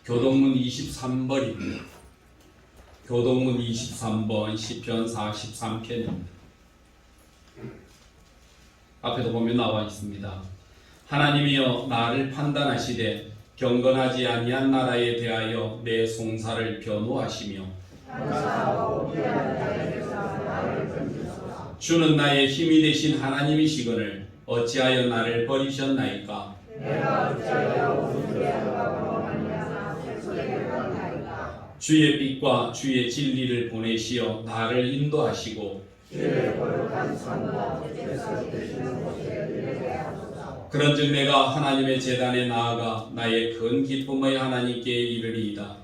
교동문 23번입니다. 교동문 23번 시편 43편입니다. 앞에도 보면 나와 있습니다. 하나님이여 나를 판단하시되 경건하지 아니한 나라에 대하여 내 송사를 변호하시며 주는 나의 힘이 되신 하나님이시거늘 어찌하여 나를 버리셨나이까? 주의 빛과 주의 진리를 보내시어 나를 인도하시고 그런즉 내가 하나님의 제단에 나아가 나의 큰 기쁨의 하나님께 이르리이다.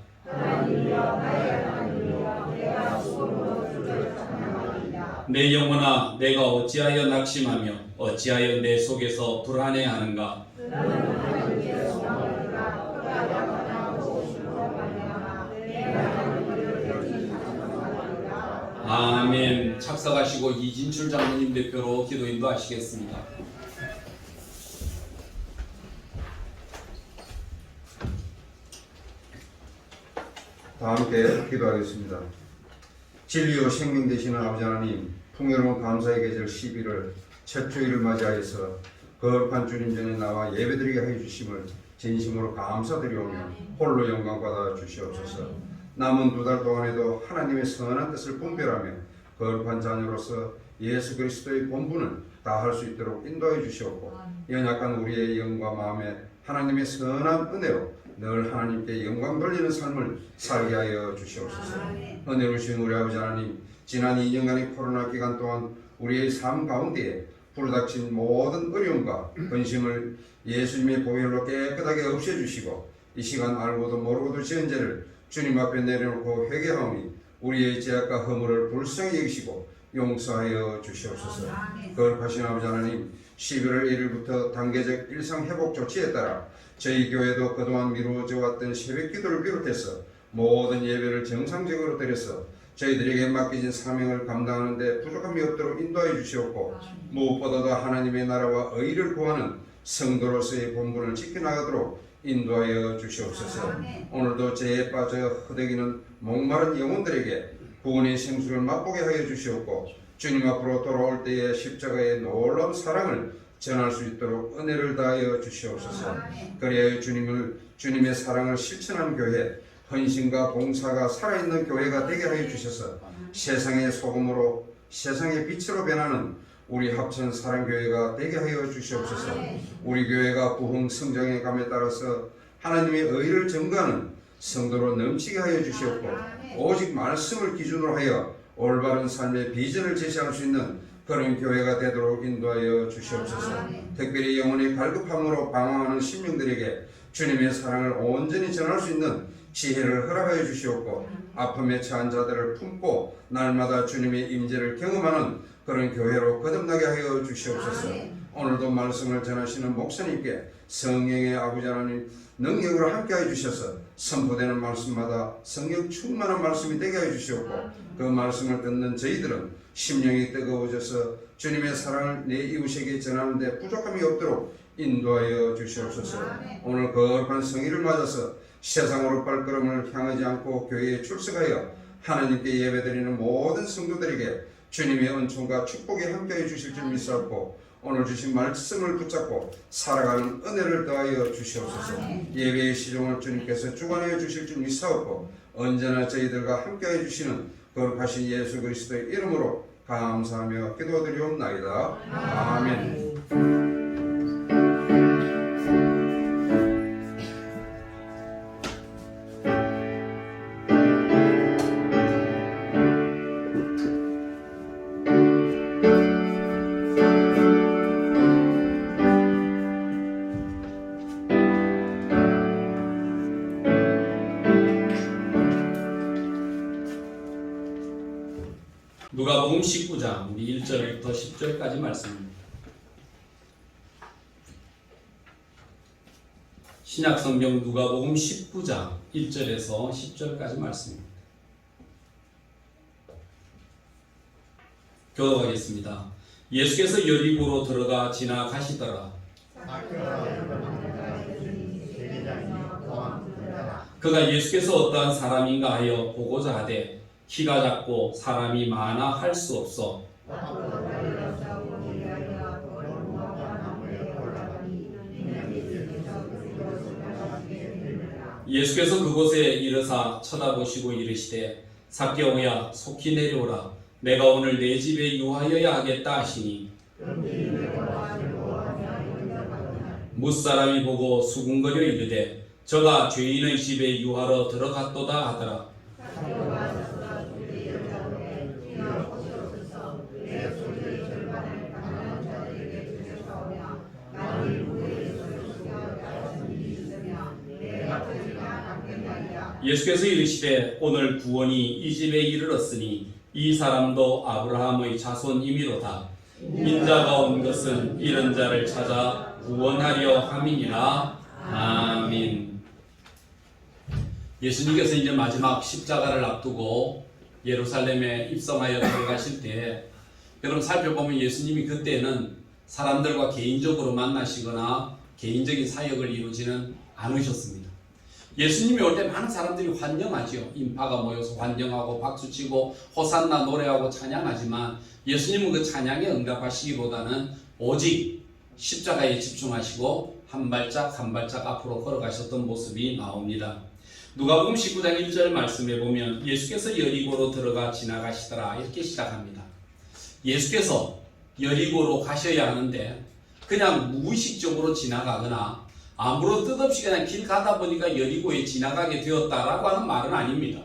내 영혼아 내가 어찌하여 낙심하며 어찌하여 내 속에서 불안해하는가? 아멘. 착석하시고 이진출 장로님 대표로 기도 인도하시겠습니다. 다 함께 기도하겠습니다. 진리요 생명 되시는 아버지 하나님, 풍요로운 감사의 계절 11월 첫 주일을 맞이하여서 거룩한 주님 전에 나와 예배드리게 하여 주심을 진심으로 감사드리오며 홀로 영광 받아 주시옵소서. 남은 두 달 동안에도 하나님의 선한 뜻을 분별하며 거룩한 자녀로서 예수 그리스도의 본분을 다할 수 있도록 인도해 주시옵고 연약한 우리의 영과 마음에 하나님의 선한 은혜로 늘 하나님께 영광 돌리는 삶을 살게 하여 주시옵소서. 은혜로우신 우리 아버지 하나님, 지난 2년간의 코로나 기간 동안 우리의 삶 가운데에 불닥친 모든 어려움과 근심을 예수님의 보혈로 깨끗하게 없애주시고 이 시간 알고도 모르고도 지은 죄를 주님 앞에 내려놓고 회개하오니 우리의 죄악과 허물을 불쌍히 여기시고 용서하여 주시옵소서. 거룩하신 아버지 하나님, 11월 1일부터 단계적 일상회복 조치에 따라 저희 교회도 그동안 미루어져 왔던 새벽 기도를 비롯해서 모든 예배를 정상적으로 드려서 저희들에게 맡겨진 사명을 감당하는 데 부족함이 없도록 인도해 주시옵고 무엇보다도 하나님의 나라와 의를 구하는 성도로서의 본분을 지켜나가도록 인도하여 주시옵소서. 오늘도 죄에 빠져 허덕이는 목마른 영혼들에게 구원의 생수를 맛보게 하여 주시옵고 주님 앞으로 돌아올 때에 십자가의 놀라운 사랑을 전할 수 있도록 은혜를 다하여 주시옵소서. 그래야 주님의 사랑을 실천하는 교회, 헌신과 봉사가 살아있는 교회가 되게 하여 주셔서 세상의 소금으로 세상의 빛으로 변하는 우리 합천 사랑교회가 되게 하여 주시옵소서. 우리 교회가 부흥 성장해 감에 따라서 하나님의 의를 증거하는 성도로 넘치게 하여 주시옵고 오직 말씀을 기준으로 하여 올바른 삶의 비전을 제시할 수 있는 그런 교회가 되도록 인도하여 주시옵소서. 특별히 영혼의 갈급함으로 방황하는 심령들에게 주님의 사랑을 온전히 전할 수 있는 지혜를 허락하여 주시옵고 아픔에 처한 자들을 품고 날마다 주님의 임재를 경험하는 그런 교회로 거듭나게 하여 주시옵소서. 오늘도 말씀을 전하시는 목사님께 성령의 아버지 하나님 능력으로 함께하여 주셔서 선포되는 말씀마다 성령 충만한 말씀이 되게 하여 주시옵고 그 말씀을 듣는 저희들은 심령이 뜨거워져서 주님의 사랑을 내 이웃에게 전하는 데 부족함이 없도록 인도하여 주시옵소서. 오늘 거룩한 성일을 맞아서 세상으로 발걸음을 향하지 않고 교회에 출석하여 하나님께 예배드리는 모든 성도들에게 주님의 은총과 축복이 함께해 주실 줄 믿사옵고 오늘 주신 말씀을 붙잡고 살아가는 은혜를 더하여 주시옵소서. 예배의 시종을 주님께서 주관하여 주실 줄 믿사옵고 언제나 저희들과 함께해 주시는 거룩하신 예수 그리스도의 이름으로 감사하며 기도드리옵나이다. 아멘. 누가복음 19장 우리 1절부터 10절까지 말씀입니다. 신약성경 누가복음 19장 1절에서 10절까지 말씀입니다. 교독하겠습니다. 예수께서 여리고로 들어가 지나가시더라. 그가 예수께서 어떠한 사람인가 하여 보고자 하되 키가 작고 사람이 많아 할 수 없어 예수께서 그곳에 이르사 쳐다보시고 이르시되 삭개오야 속히 내려오라 내가 오늘 내 집에 유하여야 하겠다 하시니 무사람이 보고 수군거려 이르되 저가 죄인의 집에 유하러 들어갔도다 하더라. 예수께서 이르시되 오늘 구원이 이 집에 이르렀으니 이 사람도 아브라함의 자손이미로다. 인자가 온 것은 이런 자를 찾아 구원하려 함이니라. 아멘. 예수님께서 이제 마지막 십자가를 앞두고 예루살렘에 입성하여 들어가실 때 여러분 살펴보면 예수님이 그때는 사람들과 개인적으로 만나시거나 개인적인 사역을 이루지는 않으셨습니다. 예수님이 올 때 많은 사람들이 환영하지요. 인파가 모여서 환영하고 박수치고 호산나 노래하고 찬양하지만 예수님은 그 찬양에 응답하시기보다는 오직 십자가에 집중하시고 한 발짝 한 발짝 앞으로 걸어가셨던 모습이 나옵니다. 누가복음 19장 1절 말씀에 보면 예수께서 여리고로 들어가 지나가시더라 이렇게 시작합니다. 예수께서 여리고로 가셔야 하는데 그냥 무의식적으로 지나가거나 아무런 뜻 없이 그냥 길 가다 보니까 여리고에 지나가게 되었다라고 하는 말은 아닙니다.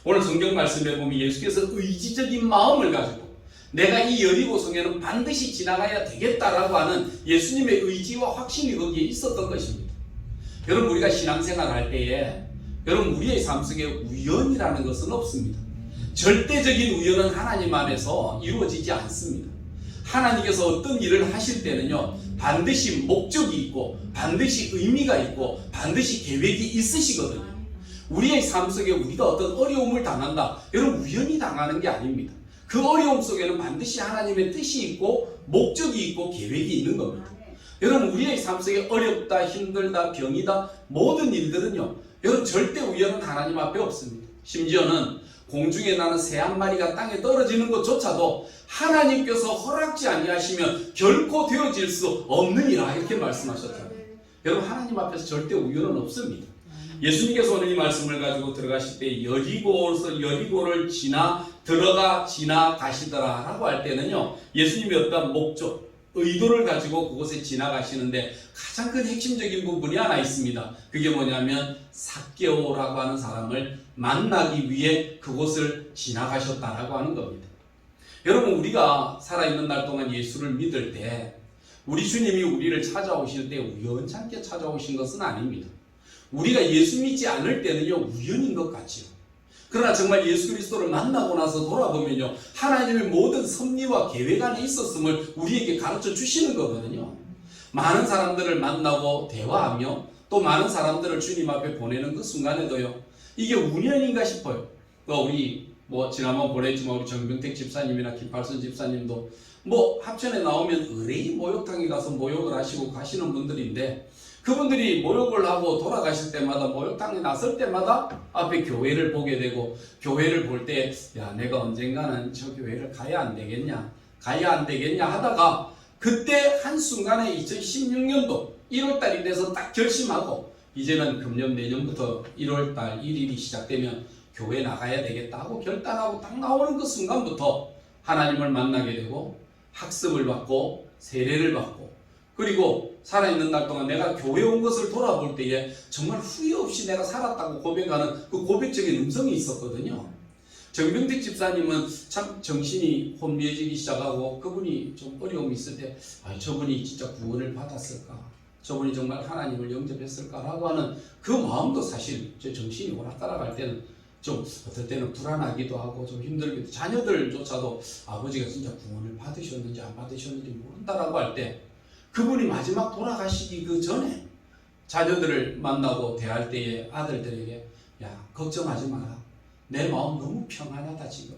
오늘 성경 말씀에 보면 예수께서 의지적인 마음을 가지고 내가 이 여리고 성에는 반드시 지나가야 되겠다라고 하는 예수님의 의지와 확신이 거기에 있었던 것입니다. 여러분 우리가 신앙생활 할 때에 여러분 우리의 삶 속에 우연이라는 것은 없습니다. 절대적인 우연은 하나님 안에서 이루어지지 않습니다. 하나님께서 어떤 일을 하실 때는요 반드시 목적이 있고 반드시 의미가 있고 반드시 계획이 있으시거든요. 우리의 삶 속에 우리가 어떤 어려움을 당한다. 여러분 우연히 당하는 게 아닙니다. 그 어려움 속에는 반드시 하나님의 뜻이 있고 목적이 있고 계획이 있는 겁니다. 여러분 우리의 삶 속에 어렵다 힘들다 병이다 모든 일들은요 여러분 절대 우연은 하나님 앞에 없습니다. 심지어는 공중에 나는 새 한 마리가 땅에 떨어지는 것조차도 하나님께서 허락지 아니하시면 결코 되어질 수 없느니라 이렇게 말씀하셨잖아요. 여러분 하나님 앞에서 절대 우연은 없습니다. 예수님께서 오늘 이 말씀을 가지고 들어가실 때 여리고를 지나가시더라 라고 할 때는요 예수님이 어떤 목적 의도를 가지고 그곳에 지나가시는데 가장 큰 핵심적인 부분이 하나 있습니다. 그게 뭐냐면 삭개오라고 하는 사람을 만나기 위해 그곳을 지나가셨다라고 하는 겁니다. 여러분 우리가 살아있는 날 동안 예수를 믿을 때 우리 주님이 우리를 찾아오실 때 우연찮게 찾아오신 것은 아닙니다. 우리가 예수 믿지 않을 때는요 우연인 것 같지요. 그러나 정말 예수 그리스도를 만나고 나서 돌아보면요 하나님의 모든 섭리와 계획 안에 있었음을 우리에게 가르쳐 주시는 거거든요. 많은 사람들을 만나고 대화하며 또 많은 사람들을 주님 앞에 보내는 그 순간에도요 이게 운연인가 싶어요. 우리 지난번 보냈지만 우리 정병택 집사님이나 김팔선 집사님도 합천에 나오면 의뢰인 목욕탕에 가서 목욕을 하시고 가시는 분들인데 그분들이 목욕을 하고 돌아가실 때마다 목욕탕에 나설 때마다 앞에 교회를 보게 되고 교회를 볼 때 야 내가 언젠가는 저 교회를 가야 안 되겠냐 하다가 그때 한순간에 2016년도 1월달이 돼서 딱 결심하고 이제는 금년 내년부터 1월달 1일이 시작되면 교회 나가야 되겠다 하고 결단하고 딱 나오는 그 순간부터 하나님을 만나게 되고 학습을 받고 세례를 받고 그리고 살아있는 날 동안 내가 교회 온 것을 돌아볼 때에 정말 후회 없이 내가 살았다고 고백하는 그 고백적인 음성이 있었거든요. 정병택 집사님은 참 정신이 혼미해지기 시작하고 그분이 좀 어려움이 있을 때 저분이 진짜 구원을 받았을까? 저분이 정말 하나님을 영접했을까라고 하는 그 마음도 사실 제 정신이 오락가락할 때는 좀 어떨 때는 불안하기도 하고 좀 힘들기도 자녀들조차도 아버지가 진짜 구원을 받으셨는지 안 받으셨는지 모른다라고 할 때 그분이 마지막 돌아가시기 그 전에 자녀들을 만나고 대할 때에 아들들에게 야 걱정하지 마라. 내 마음 너무 평안하다 지금.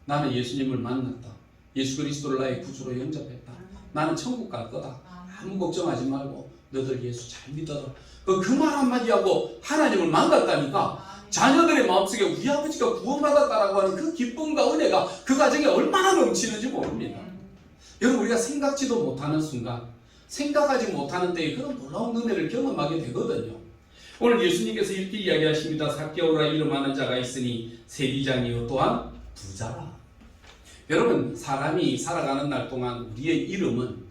나는 예수님을 만났다. 예수 그리스도를 나의 구주로 영접했다. 나는 천국 갈 거다. 아무 걱정하지 말고 너들 예수 잘 믿어라. 그 말 한마디 하고 하나님을 만났다니까 자녀들의 마음속에 우리 아버지가 구원받았다라고 하는 그 기쁨과 은혜가 그 가정에 얼마나 넘치는지 모릅니다. 여러분, 우리가 생각지도 못하는 순간, 생각하지 못하는 때에 그런 놀라운 은혜를 경험하게 되거든요. 오늘 예수님께서 이렇게 이야기하십니다. 삭개오라 이름하는 자가 있으니 세리장이요 또한 부자라. 여러분, 사람이 살아가는 날 동안 우리의 이름은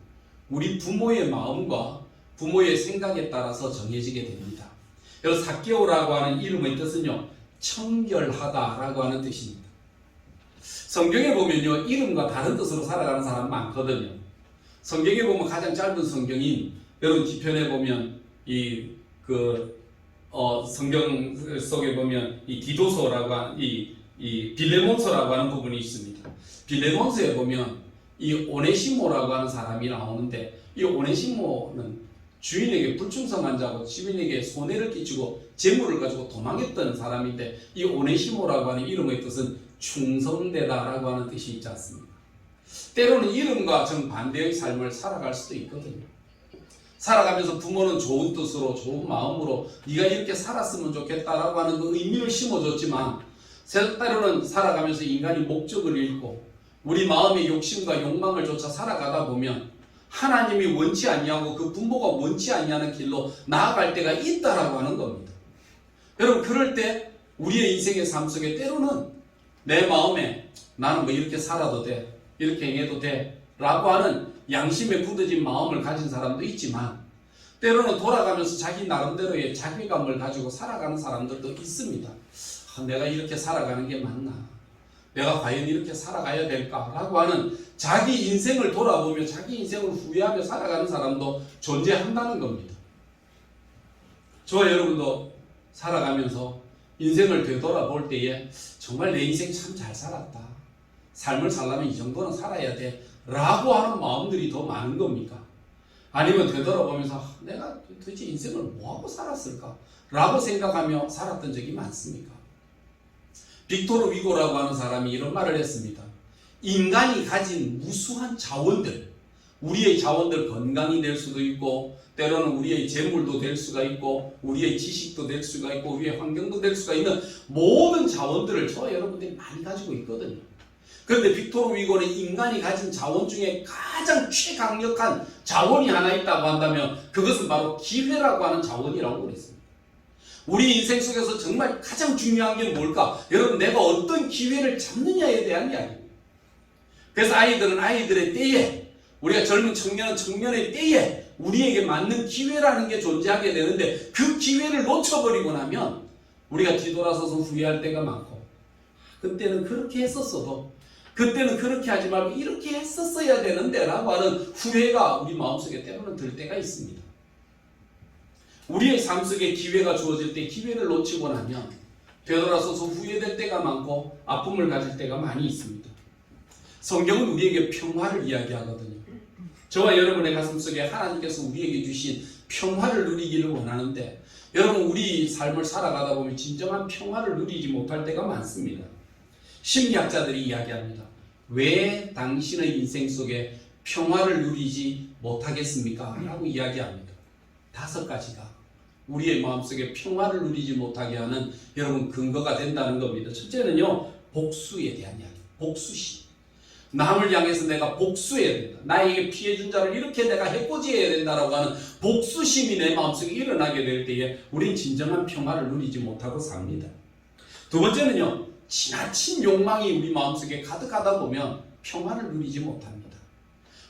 우리 부모의 마음과 부모의 생각에 따라서 정해지게 됩니다. 여러분, 삭개오라고 하는 이름의 뜻은요, 청결하다라고 하는 뜻입니다. 성경에 보면요, 이름과 다른 뜻으로 살아가는 사람 많거든요. 성경에 보면 가장 짧은 성경인, 여러분 뒤편에 보면 성경 속에 보면 이 디도서라고 하는 이 빌레몬서라고 하는 부분이 있습니다. 빌레몬서에 보면 이 오네시모라고 하는 사람이 나오는데, 이 오네시모는 주인에게 불충성한 자고 주인에게 손해를 끼치고 재물을 가지고 도망했던 사람인데, 이 오네시모라고 하는 이름의 뜻은 충성되다라고 하는 뜻이 있지 않습니까? 때로는 이름과 정반대의 삶을 살아갈 수도 있거든요. 살아가면서 부모는 좋은 뜻으로 좋은 마음으로 네가 이렇게 살았으면 좋겠다라고 하는 그 의미를 심어줬지만, 때로는 살아가면서 인간이 목적을 잃고 우리 마음의 욕심과 욕망을 쫓아 살아가다 보면 하나님이 원치 아니하고 그 부모가 원치 아니하는 길로 나아갈 때가 있다라고 하는 겁니다. 여러분, 그럴 때 우리의 인생의 삶 속에 때로는 내 마음에 나는 뭐 이렇게 살아도 돼, 이렇게 행해도 돼 라고 하는 양심에 굳어진 마음을 가진 사람도 있지만, 때로는 돌아가면서 자기 나름대로의 자괴감을 가지고 살아가는 사람들도 있습니다. 내가 이렇게 살아가는 게 맞나? 내가 과연 이렇게 살아가야 될까? 라고 하는 자기 인생을 돌아보며 자기 인생을 후회하며 살아가는 사람도 존재한다는 겁니다. 저와 여러분도 살아가면서 인생을 되돌아볼 때에 정말 내 인생 참 잘 살았다, 삶을 살려면 이 정도는 살아야 돼 라고 하는 마음들이 더 많은 겁니까? 아니면 되돌아보면서 내가 도대체 인생을 뭐하고 살았을까? 라고 생각하며 살았던 적이 많습니까? 빅토르 위고라고 하는 사람이 이런 말을 했습니다. 인간이 가진 무수한 자원들, 우리의 자원들, 건강이 될 수도 있고 때로는 우리의 재물도 될 수가 있고 우리의 지식도 될 수가 있고 우리의 환경도 될 수가 있는 모든 자원들을 저와 여러분들이 많이 가지고 있거든요. 그런데 빅토르 위고는 인간이 가진 자원 중에 가장 최강력한 자원이 하나 있다고 한다면 그것은 바로 기회라고 하는 자원이라고 그랬습니다. 우리 인생 속에서 정말 가장 중요한 게 뭘까? 여러분, 내가 어떤 기회를 잡느냐에 대한 이야기입니다. 그래서 아이들은 아이들의 때에, 우리가 젊은 청년은 청년의 때에 우리에게 맞는 기회라는 게 존재하게 되는데, 그 기회를 놓쳐버리고 나면 우리가 뒤돌아서서 후회할 때가 많고, 그때는 그렇게 했었어도, 그때는 그렇게 하지 말고 이렇게 했었어야 되는데 라고 하는 후회가 우리 마음속에 때로는 들 때가 있습니다. 우리의 삶 속에 기회가 주어질 때 기회를 놓치고 나면 되돌아서서 후회될 때가 많고 아픔을 가질 때가 많이 있습니다. 성경은 우리에게 평화를 이야기하거든요. 저와 여러분의 가슴 속에 하나님께서 우리에게 주신 평화를 누리기를 원하는데, 여러분, 우리 삶을 살아가다 보면 진정한 평화를 누리지 못할 때가 많습니다. 심리학자들이 이야기합니다. 왜 당신의 인생 속에 평화를 누리지 못하겠습니까? 라고 이야기합니다. 5가지가 우리의 마음속에 평화를 누리지 못하게 하는 여러분 근거가 된다는 겁니다. 첫째는요, 복수에 대한 이야기, 복수심. 남을 향해서 내가 복수해야 된다, 나에게 피해준 자를 이렇게 내가 해코지해야 된다라고 하는 복수심이 내 마음속에 일어나게 될 때에 우린 진정한 평화를 누리지 못하고 삽니다. 두 번째는요, 지나친 욕망이 우리 마음속에 가득하다 보면 평화를 누리지 못합니다.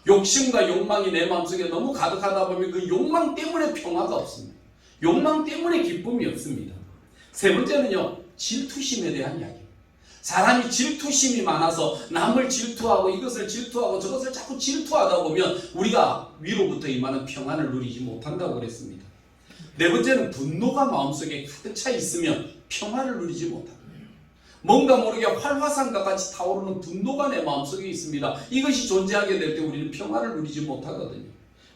욕심과 욕망이 내 마음속에 너무 가득하다 보면 그 욕망 때문에 평화가 없습니다. 욕망 때문에 기쁨이 없습니다. 세 번째는요, 질투심에 대한 이야기입니다. 사람이 질투심이 많아서 남을 질투하고 이것을 질투하고 저것을 자꾸 질투하다 보면 우리가 위로부터 임하는 평안을 누리지 못한다고 그랬습니다. 네 번째는 분노가 마음속에 가득 차 있으면 평안을 누리지 못합니다. 뭔가 모르게 활화산과 같이 타오르는 분노가 내 마음속에 있습니다. 이것이 존재하게 될 때 우리는 평안을 누리지 못하거든요.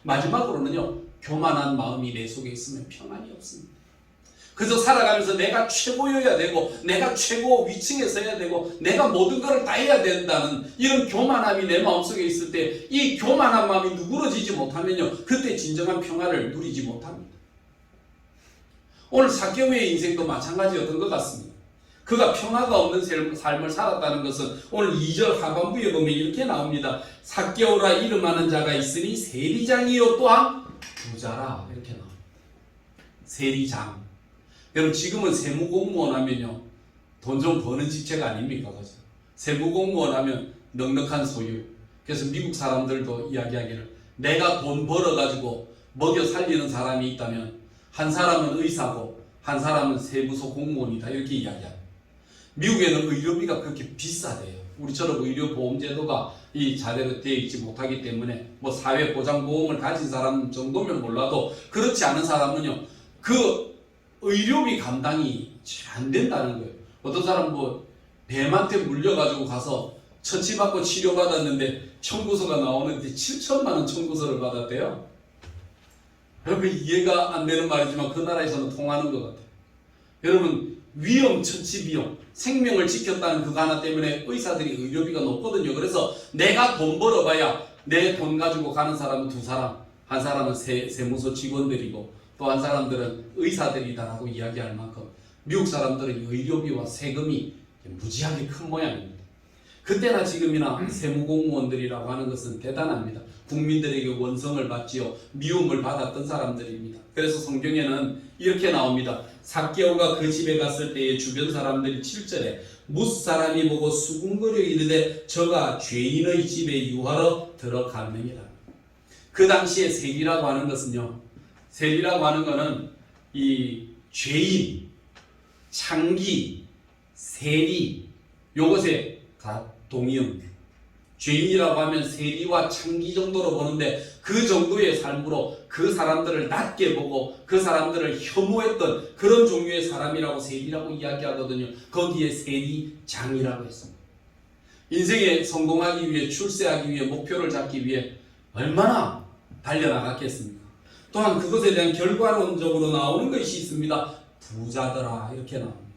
마지막으로는요, 교만한 마음이 내 속에 있으면 평안이 없습니다. 그래서 살아가면서 내가 최고여야 되고 내가 최고 위층에 서야 되고 내가 모든 것을 다 해야 된다는 이런 교만함이 내 마음속에 있을 때, 이 교만한 마음이 누그러지지 못하면요, 그때 진정한 평안을 누리지 못합니다. 오늘 삭개오의 인생도 마찬가지였던 것 같습니다. 그가 평화가 없는 삶을 살았다는 것은 오늘 2절 하반부에 보면 이렇게 나옵니다. 삭개오라 이름하는 자가 있으니 세리장이요 또한 부자라 이렇게 나옵니다. 세리장. 여러분 지금은 세무공무원 하면요 돈 좀 버는 직책 아닙니까? 그죠? 세무공무원 하면 넉넉한 소유. 그래서 미국 사람들도 이야기하기를 내가 돈 벌어가지고 먹여 살리는 사람이 있다면 한 사람은 의사고 한 사람은 세무서 공무원이다 이렇게 이야기합니다. 미국에는 의료비가 그렇게 비싸대요. 우리처럼 의료보험제도가 제대로 되어 있지 못하기 때문에 뭐 사회보장보험을 가진 사람 정도면 몰라도 그렇지 않은 사람은요 그 의료비 감당이 잘 안 된다는 거예요. 어떤 사람 뭐 뱀한테 물려가지고 가서 처치받고 치료받았는데 청구서가 나오는데 7천만 원 청구서를 받았대요. 여러분 이해가 안 되는 말이지만 그 나라에서는 통하는 것 같아요. 여러분 위험 처치 비용 생명을 지켰다는 그거 하나 때문에 의사들이 의료비가 높거든요. 그래서 내가 돈 벌어봐야 내 돈 가지고 가는 사람은 두 사람, 한 사람은 세무서 직원들이고 또 한 사람들은 의사들이다라고 이야기할 만큼 미국 사람들은 의료비와 세금이 무지하게 큰 모양입니다. 그때나 지금이나 세무공무원들이라고 하는 것은 대단합니다. 국민들에게 원성을 받지요. 미움을 받았던 사람들입니다. 그래서 성경에는 이렇게 나옵니다. 삭개오가 그 집에 갔을 때에 주변 사람들이 7절에 무사람이 보고 수군거려 이르되 저가 죄인의 집에 유하러 들어가느니라. 그 당시에 세리라고 하는 것은요. 세리라고 하는 것은 이 죄인, 창기, 세리 요것에 다 동의합니다. 죄인이라고 하면 세리와 창기 정도로 보는데 그 정도의 삶으로 그 사람들을 낮게 보고 그 사람들을 혐오했던 그런 종류의 사람이라고 세리라고 이야기하거든요. 거기에 세리장이라고 했습니다. 인생에 성공하기 위해 출세하기 위해 목표를 잡기 위해 얼마나 달려나갔겠습니까? 또한 그것에 대한 결과론적으로 나오는 것이 있습니다. 부자더라 이렇게 나옵니다.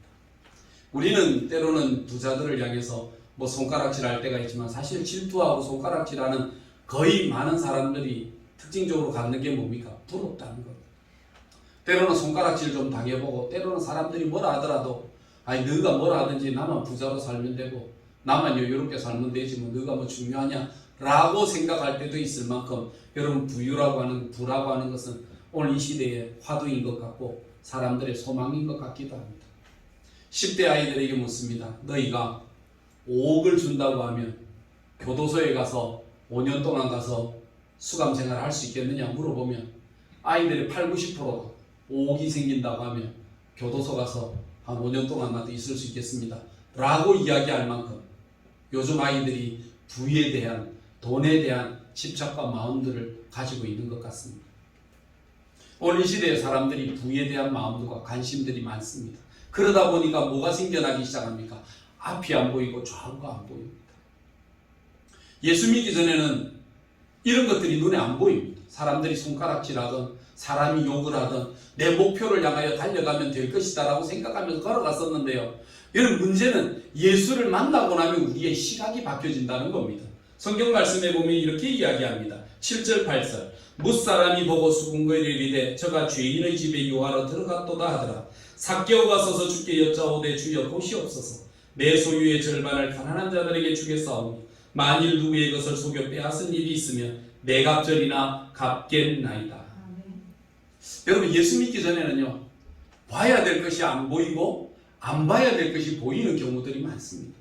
우리는 때로는 부자들을 향해서 뭐 손가락질 할 때가 있지만 사실 질투하고 손가락질하는 거의 많은 사람들이 특징적으로 갖는 게 뭡니까? 부럽다는 것. 때로는 손가락질 좀 당해보고 때로는 사람들이 뭐라 하더라도 아니 너가 뭐라 하든지 나만 부자로 살면 되고 나만 여유롭게 살면 되지 뭐 너가 뭐 중요하냐 라고 생각할 때도 있을 만큼 여러분 부유라고 하는 부라고 하는 것은 오늘 이 시대의 화두인 것 같고 사람들의 소망인 것 같기도 합니다. 10대 아이들에게 묻습니다. 너희가 5억을 준다고 하면 교도소에 가서 5년 동안 가서 수감생활을 할 수 있겠느냐 물어보면 아이들의 80~90%가 5억이 생긴다고 하면 교도소 가서 한 5년 동안 나도 있을 수 있겠습니다 라고 이야기할 만큼 요즘 아이들이 부에 대한 돈에 대한 집착과 마음들을 가지고 있는 것 같습니다. 오늘 이 시대의 사람들이 부에 대한 마음들과 관심들이 많습니다. 그러다 보니까 뭐가 생겨나기 시작합니까? 앞이 안 보이고 좌우가 안 보입니다. 예수 믿기 전에는 이런 것들이 눈에 안 보입니다. 사람들이 손가락질하던 사람이 욕을 하던 내 목표를 향하여 달려가면 될 것이다 라고 생각하면서 걸어갔었는데요. 이런 문제는 예수를 만나고 나면 우리의 시각이 바뀌어진다는 겁니다. 성경 말씀에 보면 이렇게 이야기합니다. 7절 8절 무사람이 보고 수군거리려 이르되 저가 죄인의 집에 유하러 들어갔도다 하더라. 삭개오가 서서 주께 여짜오되 주여 보시옵소서. 내 소유의 절반을 가난한 자들에게 주겠사오니 만일 누구의 것을 속여 빼앗은 일이 있으면 내 갑절이나 갚겠나이다. 여러분 예수 믿기 전에는요 봐야 될 것이 안 보이고 안 봐야 될 것이 보이는 경우들이 많습니다.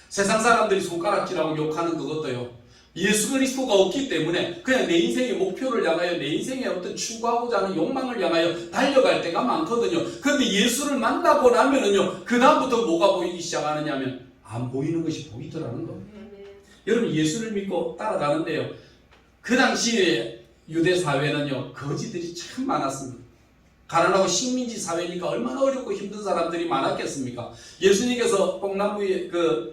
세상 사람들이 손가락질하고 욕하는 그것도요 예수 그리스도가 없기 때문에 그냥 내 인생의 목표를 향하여 내 인생의 어떤 추구하고자 하는 욕망을 향하여 달려갈 때가 많거든요. 그런데 예수를 만나고 나면은요 그 다음부터 뭐가 보이기 시작하느냐면 안 보이는 것이 보이더라는 겁니다. 여러분 예수를 믿고 따라가는데요 그 당시에 유대 사회는요 거지들이 참 많았습니다. 가난하고 식민지 사회니까 얼마나 어렵고 힘든 사람들이 많았겠습니까? 예수님께서 뽕나무 위에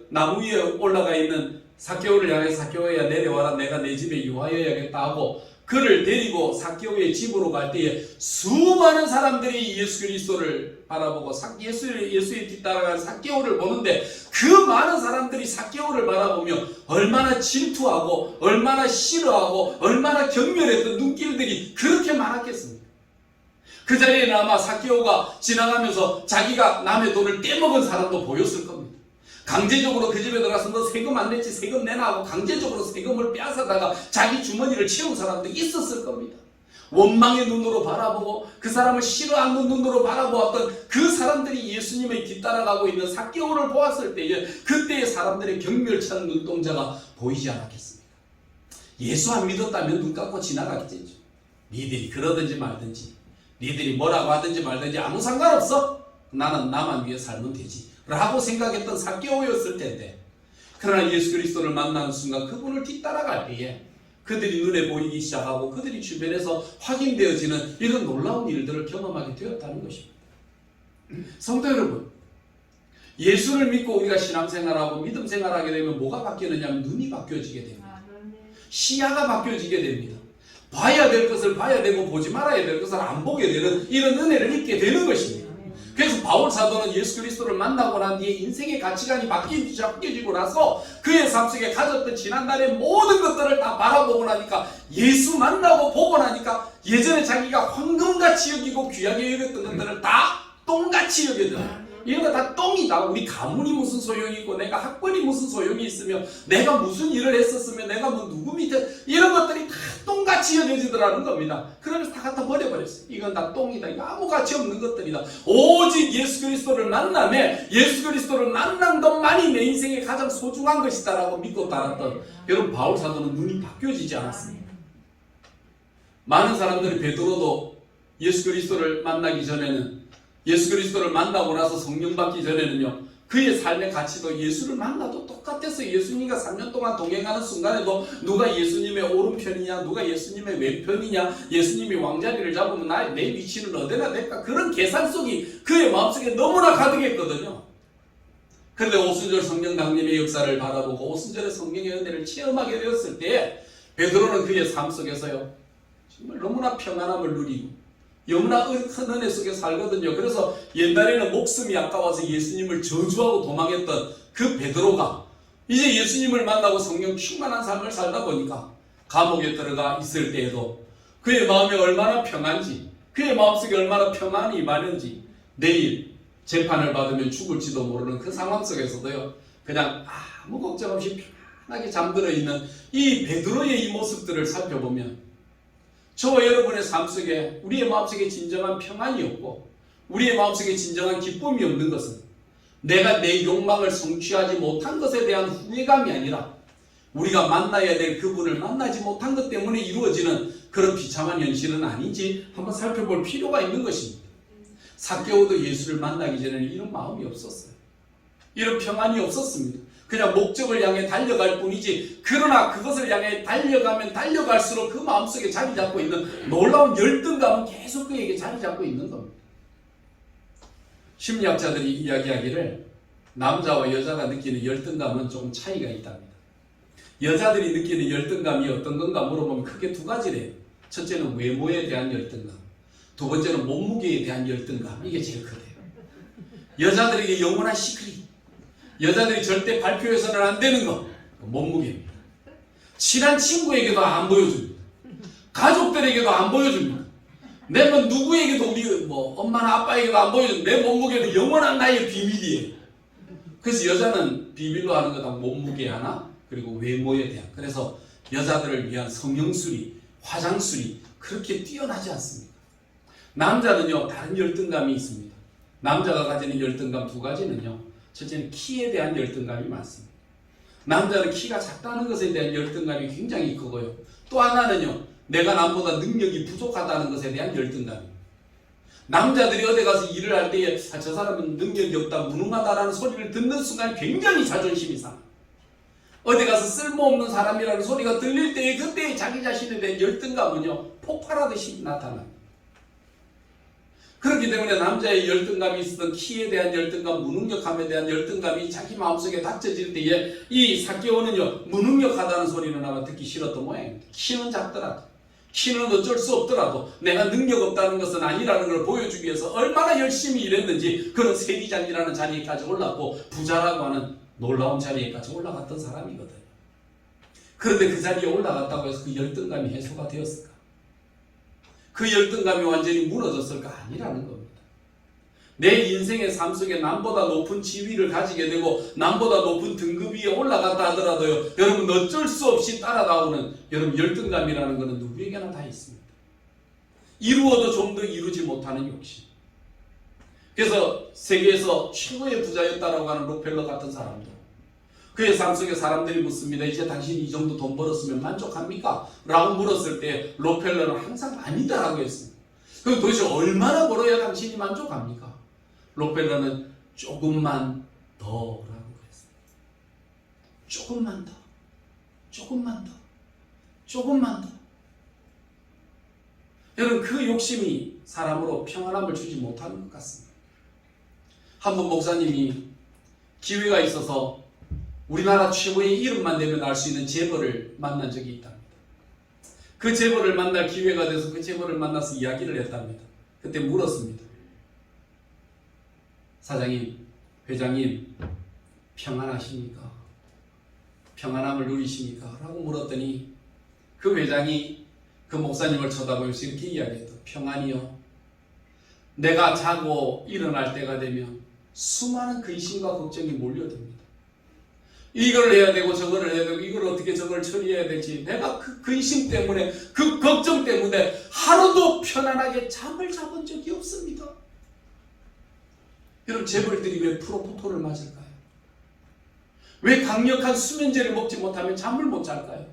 나무 위에 올라가 있는 삭개오를 향해 삭개오야 내려와라 내가 내 집에 유하여야겠다 하고 그를 데리고 삭개오의 집으로 갈 때에 수많은 사람들이 예수 그리스도를 바라보고 예수의 뒤따라가는 삭개오를 보는데 그 많은 사람들이 삭개오를 바라보며 얼마나 질투하고 얼마나 싫어하고 얼마나 경멸했던 눈길들이 그렇게 많았겠습니까? 그 자리에는 아마 삭개오가 지나가면서 자기가 남의 돈을 떼먹은 사람도 보였을 겁니다. 강제적으로 그 집에 들어가서 너 세금 안 냈지, 세금 내놔 하고 강제적으로 세금을 빼앗아다가 자기 주머니를 채운 사람도 있었을 겁니다. 원망의 눈으로 바라보고 그 사람을 싫어하는 눈으로 바라보았던 그 사람들이 예수님의 뒤따라가고 있는 삭개오를 보았을 때에 그때의 사람들의 경멸찬 눈동자가 보이지 않았겠습니까? 예수 안 믿었다면 눈 감고 지나가겠죠. 니들이 그러든지 말든지, 니들이 뭐라고 하든지 말든지 아무 상관없어. 나는 나만 위해 살면 되지 라고 생각했던 삭개오였을 텐데, 그러나 예수 그리스도를 만나는 순간 그분을 뒤따라갈 때에 그들이 눈에 보이기 시작하고 그들이 주변에서 확인되어지는 이런 놀라운 일들을 경험하게 되었다는 것입니다. 성도 여러분, 예수를 믿고 우리가 신앙생활하고 믿음 생활하게 되면 뭐가 바뀌느냐 하면 눈이 바뀌어지게 됩니다. 시야가 바뀌어지게 됩니다. 봐야 될 것을 봐야 되고 보지 말아야 될 것을 안 보게 되는 이런 은혜를 입게 되는 것입니다. 그래서 바울 사도는 예수 그리스도를 만나고 난 뒤에 인생의 가치관이 바뀌어지고 나서 그의 삶 속에 가졌던 지난날의 모든 것들을 다 바라보고 나니까, 예수 만나고 보고 나니까 예전에 자기가 황금같이 여기고 귀하게 여겼던 것들을 다 똥같이 여겨져요. 이런 거 다 똥이다. 우리 가문이 무슨 소용이 있고 내가 학벌이 무슨 소용이 있으며 내가 무슨 일을 했었으면 내가 뭐 누구 밑에, 이런 것들이 다 똥같이 여겨지더라는 겁니다. 그러면서 다 갖다 버려버렸어요. 이건 다 똥이다. 이거 아무 가치 없는 것들이다. 오직 예수 그리스도를 만나면 예수 그리스도를 만난 것만이 내 인생의 가장 소중한 것이다라고 믿고 따랐던 여러분, 바울 사도는 눈이 바뀌어지지 않았습니다. 많은 사람들이 베드로도 예수 그리스도를 만나기 전에는, 예수 그리스도를 만나고 나서 성령 받기 전에는요, 그의 삶의 가치도 예수를 만나도 똑같았어요. 예수님과 3년 동안 동행하는 순간에도 누가 예수님의 오른편이냐, 누가 예수님의 왼편이냐, 예수님이 왕자리를 잡으면 내 위치는 어디나 될까, 그런 계산 속이 그의 마음속에 너무나 가득했거든요. 그런데 오순절 성령 강림의 역사를 바라보고 오순절의 성령의 은혜를 체험하게 되었을 때 베드로는 그의 삶 속에서요, 정말 너무나 평안함을 누리고 너무나 큰 은혜 속에 살거든요. 그래서 옛날에는 목숨이 아까워서 예수님을 저주하고 도망했던 그 베드로가 이제 예수님을 만나고 성령 충만한 삶을 살다 보니까 감옥에 들어가 있을 때에도 그의 마음이 얼마나 평안지, 그의 마음속에 얼마나 평안이 많은지, 내일 재판을 받으면 죽을지도 모르는 그 상황 속에서도요, 그냥 아무 걱정 없이 편하게 잠들어 있는 이 베드로의 이 모습들을 살펴보면 저와 여러분의 삶 속에 우리의 마음속에 진정한 평안이 없고 우리의 마음속에 진정한 기쁨이 없는 것은 내가 내 욕망을 성취하지 못한 것에 대한 후회감이 아니라 우리가 만나야 될 그분을 만나지 못한 것 때문에 이루어지는 그런 비참한 현실은 아닌지 한번 살펴볼 필요가 있는 것입니다. 삭개오도 예수를 만나기 전에는 이런 마음이 없었어요. 이런 평안이 없었습니다. 그냥 목적을 향해 달려갈 뿐이지, 그러나 그것을 향해 달려가면 달려갈수록 그 마음속에 자리 잡고 있는 놀라운 열등감은 계속 그에게 자리 잡고 있는 겁니다. 심리학자들이 이야기하기를 남자와 여자가 느끼는 열등감은 조금 차이가 있답니다. 여자들이 느끼는 열등감이 어떤 건가 물어보면 크게 두 가지래요. 첫째는 외모에 대한 열등감, 두 번째는 몸무게에 대한 열등감. 이게 제일 크대요. 여자들에게 영원한 시크릿, 여자들이 절대 발표해서는 안 되는 거, 몸무게입니다. 친한 친구에게도 안 보여줍니다. 가족들에게도 안 보여줍니다. 내 뭐 누구에게도, 우리 뭐 엄마나 아빠에게도 안 보여줍니다. 내 몸무게는 영원한 나의 비밀이에요. 그래서 여자는 비밀로 하는 거다. 몸무게 하나, 그리고 외모에 대한. 그래서 여자들을 위한 성형술이, 화장술이 그렇게 뛰어나지 않습니다. 남자는요, 다른 열등감이 있습니다. 남자가 가지는 열등감 두 가지는요, 첫째는 키에 대한 열등감이 많습니다. 남자는 키가 작다는 것에 대한 열등감이 굉장히 크고요. 또 하나는요, 내가 남보다 능력이 부족하다는 것에 대한 열등감입니다. 남자들이 어디 가서 일을 할 때에 저 사람은 능력이 없다, 무능하다라는 소리를 듣는 순간 굉장히 자존심이 상합니다. 어디 가서 쓸모없는 사람이라는 소리가 들릴 때에 그때의 자기 자신에 대한 열등감은요, 폭발하듯이 나타납니다. 그렇기 때문에 남자의 열등감이 있었던 키에 대한 열등감, 무능력함에 대한 열등감이 자기 마음속에 닥쳐질 때에 이 삭개오는요, 무능력하다는 소리는 아마 듣기 싫었던 모양입니다. 키는 작더라도, 키는 어쩔 수 없더라도 내가 능력 없다는 것은 아니라는 걸 보여주기 위해서 얼마나 열심히 일했는지 그런 세리장이라는 자리에까지 올랐고 부자라고 하는 놀라운 자리에까지 올라갔던 사람이거든요. 그런데 그 자리에 올라갔다고 해서 그 열등감이 해소가 되었을까? 그 열등감이 완전히 무너졌을까? 아니라는 겁니다. 내 인생의 삶 속에 남보다 높은 지위를 가지게 되고 남보다 높은 등급 위에 올라갔다 하더라도요, 여러분 어쩔 수 없이 따라나오는 여러분 열등감이라는 것은 누구에게나 다 있습니다. 이루어도 좀 더 이루지 못하는 욕심. 그래서 세계에서 최고의 부자였다라고 하는 록펠러 같은 사람도 그의 삶 속에 사람들이 묻습니다. 이제 당신이 이 정도 돈 벌었으면 만족합니까? 라고 물었을 때 록펠러는 항상 아니다라고 했습니다. 그럼 도대체 얼마나 벌어야 당신이 만족합니까? 록펠러는 조금만 더라고 그랬습니다. 조금만 더, 조금만 더, 조금만 더. 여러분 그 욕심이 사람으로 평안함을 주지 못하는 것 같습니다. 한 번 목사님이 기회가 있어서 우리나라 최고의 이름만 대면 알 수 있는 재벌을 만난 적이 있답니다. 그 재벌을 만날 기회가 돼서 그 재벌을 만나서 이야기를 했답니다. 그때 물었습니다. 사장님, 회장님, 평안하십니까? 평안함을 누리십니까? 라고 물었더니 그 회장이 그 목사님을 쳐다보면서 이렇게 이야기했다. 평안이요. 내가 자고 일어날 때가 되면 수많은 근심과 걱정이 몰려듭니다. 이걸 해야 되고 저걸 해야 되고 이걸 어떻게 저걸 처리해야 될지 내가 그 근심 때문에 그 걱정 때문에 하루도 편안하게 잠을 자본 적이 없습니다. 여러분 재벌들이 왜 프로포폴을 맞을까요? 왜 강력한 수면제를 먹지 못하면 잠을 못 잘까요?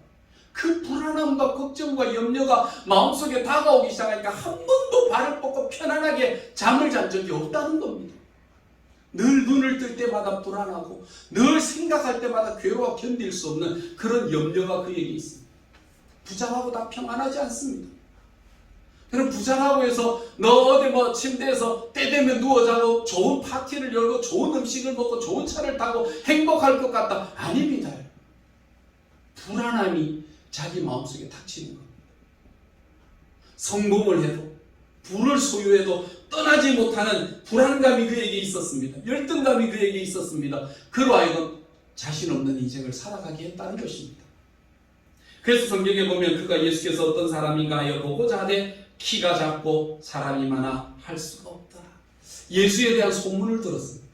그 불안함과 걱정과 염려가 마음속에 다가오기 시작하니까 한 번도 발을 뻗고 편안하게 잠을 잔 적이 없다는 겁니다. 늘 눈을 뜰 때마다 불안하고 늘 생각할 때마다 괴로워 견딜 수 없는 그런 염려가 그에게 있습니다. 부자라고 다 평안하지 않습니다. 그럼 부자라고 해서 너 어디 뭐 침대에서 때 되면 누워 자고 좋은 파티를 열고 좋은 음식을 먹고 좋은 차를 타고 행복할 것 같다. 아닙니다. 불안함이 자기 마음속에 닥치는 겁니다. 성공을 해도 부를 소유해도 떠나지 못하는 불안감이 그에게 있었습니다. 열등감이 그에게 있었습니다. 그로 하여금 자신 없는 인생을 살아가게 했다는 것입니다. 그래서 성경에 보면 그가 예수께서 어떤 사람인가 하여 보고자 하되 키가 작고 사람이 많아 할 수가 없다. 예수에 대한 소문을 들었습니다.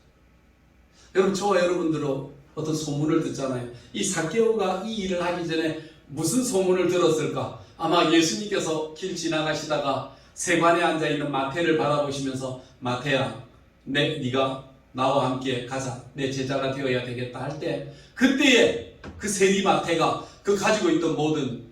여러분 저와 여러분들은 어떤 소문을 듣잖아요. 이 삭개오가 이 일을 하기 전에 무슨 소문을 들었을까? 아마 예수님께서 길 지나가시다가 세관에 앉아있는 마태를 바라보시면서 마태야 네가 나와 함께 가자. 내 제자가 되어야 되겠다 할 때 그때에 그 세리 마태가 그 가지고 있던 모든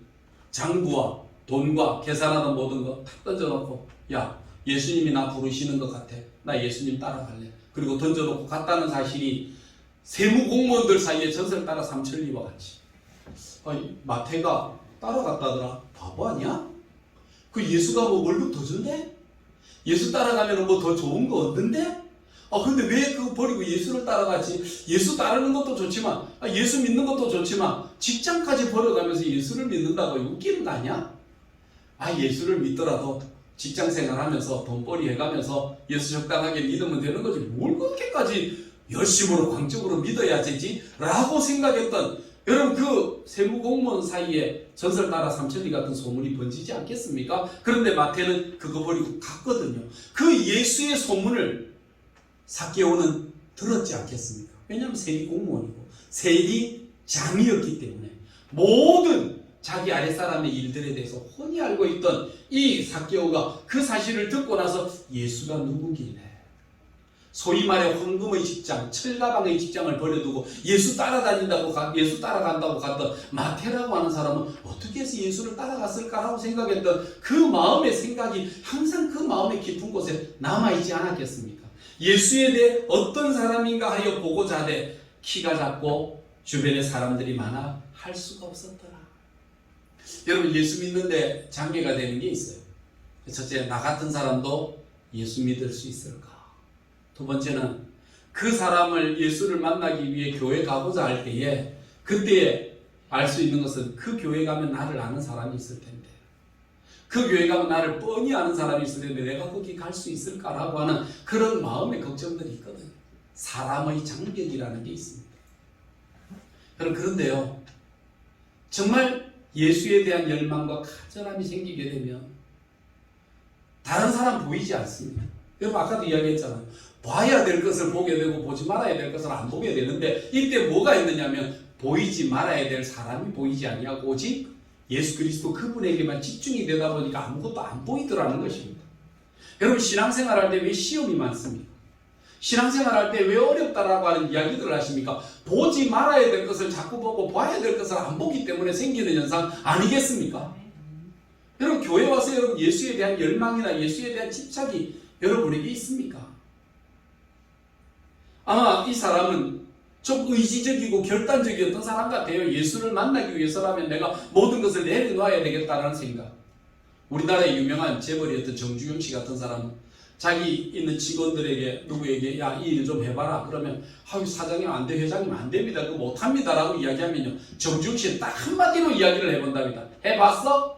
장부와 돈과 계산하는 모든 거 다 던져놓고 야 예수님이 나 부르시는 것 같아. 나 예수님 따라갈래. 그리고 던져놓고 갔다는 사실이 세무공무원들 사이에 전설 따라 삼천리와 같이 아니 마태가 따라갔다더라. 바보 아니야? 그 예수가 뭐 월급 더 준대? 예수 따라가면 뭐 더 좋은 거 얻는데? 근데 왜 그거 버리고 예수를 따라가지? 예수 따르는 것도 좋지만 예수 믿는 것도 좋지만 직장까지 버려가면서 예수를 믿는다고 웃기는 거 아니야? 예수를 믿더라도 직장생활 하면서 돈벌이 해가면서 예수 적당하게 믿으면 되는 거지 뭘 그렇게까지 열심으로 광적으로 믿어야 되지? 라고 생각했던 여러분 그 세무공무원 사이에 전설 따라 삼천리 같은 소문이 번지지 않겠습니까? 그런데 마태는 그거 버리고 갔거든요. 그 예수의 소문을 삭개오는 들었지 않겠습니까? 왜냐하면 세리공무원이고 세리장이었기 때문에 모든 자기 아랫사람의 일들에 대해서 훤히 알고 있던 이 삭개오가 그 사실을 듣고 나서 예수가 누구길래 소위 말해 황금의 직장, 철가방의 직장을 버려두고 예수 예수 따라간다고 갔던 마태라고 하는 사람은 어떻게 해서 예수를 따라갔을까라고 생각했던 그 마음의 생각이 항상 그 마음의 깊은 곳에 남아있지 않았겠습니까? 예수에 대해 어떤 사람인가 하여 보고자 하되 키가 작고 주변에 사람들이 많아 할 수가 없었더라. 여러분 예수 믿는데 장애가 되는 게 있어요. 첫째, 나 같은 사람도 예수 믿을 수 있을까? 두 번째는 그 사람을 예수를 만나기 위해 교회 가고자 할 때에 그때에 알 수 있는 것은 그 교회 가면 나를 아는 사람이 있을 텐데 그 교회 가면 나를 뻔히 아는 사람이 있을 텐데 내가 거기 갈 수 있을까라고 하는 그런 마음의 걱정들이 있거든요. 사람의 장벽이라는 게 있습니다. 그런데요 정말 예수에 대한 열망과 간절함이 생기게 되면 다른 사람 보이지 않습니다. 여러분 아까도 이야기했잖아요. 봐야 될 것을 보게 되고 보지 말아야 될 것을 안 보게 되는데 이때 뭐가 있느냐면 보이지 말아야 될 사람이 보이지 아니하고 오직 예수 그리스도 그분에게만 집중이 되다 보니까 아무것도 안 보이더라는 것입니다. 여러분 신앙생활 할 때 왜 시험이 많습니까? 신앙생활 할 때 왜 어렵다라고 하는 이야기들을 하십니까? 보지 말아야 될 것을 자꾸 보고 봐야 될 것을 안 보기 때문에 생기는 현상 아니겠습니까? 여러분 교회 와서 여러분 예수에 대한 열망이나 예수에 대한 집착이 여러분에게 있습니까? 아마 이 사람은 좀 의지적이고 결단적이었던 사람 같아요. 예수를 만나기 위해서라면 내가 모든 것을 내려놔야 되겠다는 생각. 우리나라의 유명한 재벌이었던 정주영 씨 같은 사람은 자기 있는 직원들에게 누구에게 야, 이 일 좀 해봐라. 그러면 아유 사장님 안 돼, 회장님 안 됩니다. 그거 못합니다. 라고 이야기하면요. 정주영 씨는 딱 한마디로 이야기를 해본답니다. 해봤어?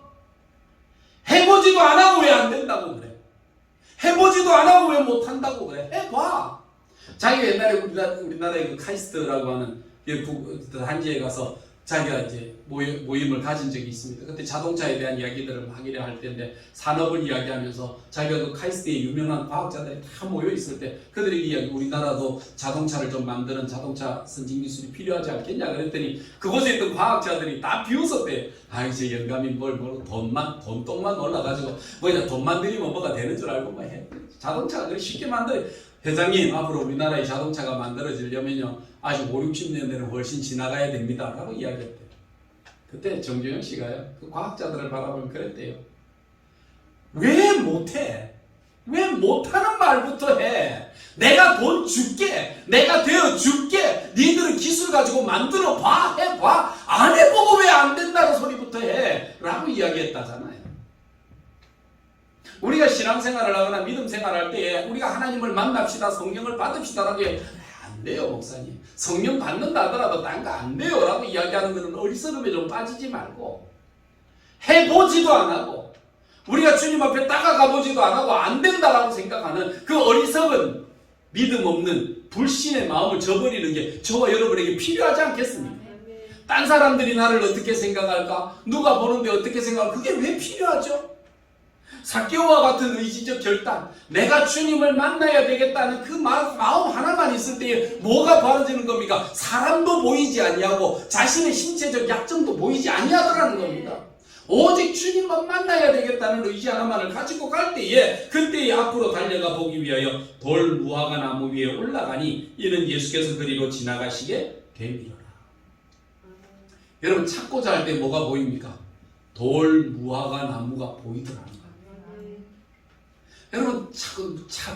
해보지도 안 하고 왜 안 된다고 그래? 해보지도 안 하고 왜 못한다고 그래? 해봐. 자기가 옛날에 우리나라의 그 카이스트라고 하는 단지에 가서 자기가 이제 모임을 가진 적이 있습니다. 그때 자동차에 대한 이야기들을 하기를 할 때인데 산업을 이야기하면서 자기가 그 카이스트의 유명한 과학자들이 다 모여 있을 때 그들이 이야기 우리나라도 자동차를 좀 만드는 자동차 선진 기술이 필요하지 않겠냐 그랬더니 그곳에 있던 과학자들이 다 비웃었대. 아 이제 영감이 뭘 돈만 올라가지고 뭐냐 돈만 들이면 뭐가 되는 줄 알고만 해. 자동차가 그렇게 쉽게 만들어. 회장님 앞으로 우리나라의 자동차가 만들어지려면요 아직 5, 60년대는 훨씬 지나가야 됩니다 라고 이야기했대요. 그때 정주영 씨가요 그 과학자들을 바라보면 그랬대요. 왜 못해? 왜 못하는 말부터 해? 내가 돈 줄게, 내가 되어 줄게, 니들은 기술 가지고 만들어 봐, 해봐. 안 해보고 왜 안 된다는 소리부터 해 라고 이야기했다잖아요. 우리가 신앙생활을 하거나 믿음 생활할 때에 우리가 하나님을 만납시다, 성령을 받읍시다라고 안 돼요 목사님. 성령 받는다 하더라도 딴 거 안 돼요 라고 이야기하는 것은 어리석음에 좀 빠지지 말고 해보지도 안 하고 우리가 주님 앞에 다가가 보지도 안 하고 안 된다라고 생각하는 그 어리석은 믿음 없는 불신의 마음을 저버리는 게 저와 여러분에게 필요하지 않겠습니까? 딴 사람들이 나를 어떻게 생각할까? 누가 보는데 어떻게 생각할까? 그게 왜 필요하죠? 삭개오와 같은 의지적 결단, 내가 주님을 만나야 되겠다는 그 마음 하나만 있을 때에 뭐가 벌어지는 겁니까? 사람도 보이지 아니하고 자신의 신체적 약점도 보이지 아니하더라는 겁니다. 오직 주님만 만나야 되겠다는 의지 하나만을 가지고 갈 때에 그때에 앞으로 달려가 보기 위하여 돌 무화과 나무 위에 올라가니 이는 예수께서 그리로 지나가시게 됨이로라. 여러분 찾고자 할 때 뭐가 보입니까? 돌 무화과 나무가 보이더라는 거예요. 여러분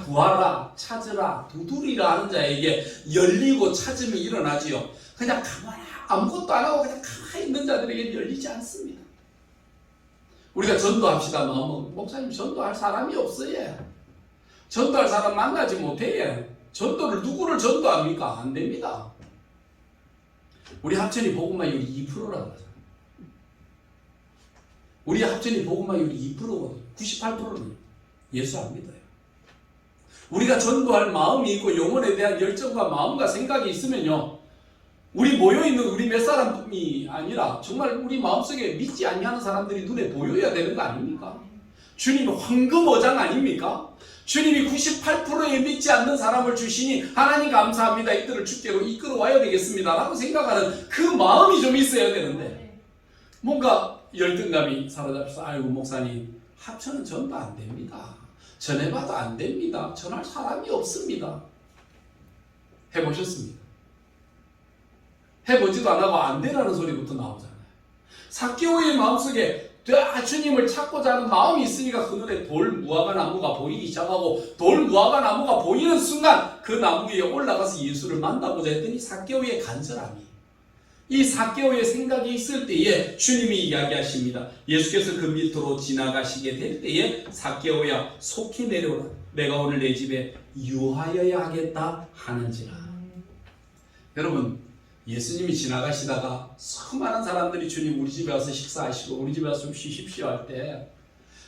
구하라, 찾으라, 두드리라 하는 자에게 열리고 찾음이 일어나지요. 그냥 가만히 아무것도 안 하고 그냥 가만히 있는 자들에게 열리지 않습니다. 우리가 전도합시다. 목사님 전도할 사람이 없어요. 전도할 사람 만나지 못해요. 전도를 누구를 전도합니까? 안 됩니다. 우리 합천이 복음화율이 2%라고 하잖아요. 우리 합천이 복음화율이 2%거든요. 98%는 예수 안 믿어요. 우리가 전도할 마음이 있고 영혼에 대한 열정과 마음과 생각이 있으면요 우리 모여있는 우리 몇 사람이 아니라 정말 우리 마음속에 믿지 아니하는 사람들이 눈에 보여야 되는 거 아닙니까? 주님이 황금어장 아닙니까? 주님이 98%에 믿지 않는 사람을 주시니 하나님 감사합니다. 이들을 주께로 이끌어와야 되겠습니다 라고 생각하는 그 마음이 좀 있어야 되는데 뭔가 열등감이 사로잡혀서 아이고 목사님 합천은 전도 안 됩니다. 전해봐도 안 됩니다. 전할 사람이 없습니다. 해보셨습니까? 해보지도 안 하고 안 되라는 소리부터 나오잖아요. 삭개오의 마음속에 주님을 찾고자 하는 마음이 있으니까 그 눈에 돌 무화과 나무가 보이기 시작하고 돌 무화과 나무가 보이는 순간 그 나무 위에 올라가서 예수를 만나보자 했더니 삭개오의 간절함이 이 삭개오의 생각이 있을 때에 주님이 이야기하십니다. 예수께서 그 밑으로 지나가시게 될 때에 삭개오야 속히 내려오라. 내가 오늘 내 집에 유하여야 하겠다 하는지라. 여러분 예수님이 지나가시다가 수많은 사람들이 주님 우리 집에 와서 식사하시고 우리 집에 와서 좀 쉬십시오 할 때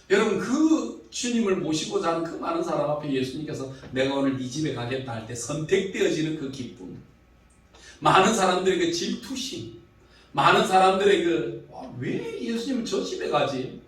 여러분 그 주님을 모시고자 하는 그 많은 사람 앞에 예수님께서 내가 오늘 네 집에 가겠다 할 때 선택되어지는 그 기쁨, 많은 사람들의 그 질투심, 많은 사람들의 왜 예수님은 저 집에 가지?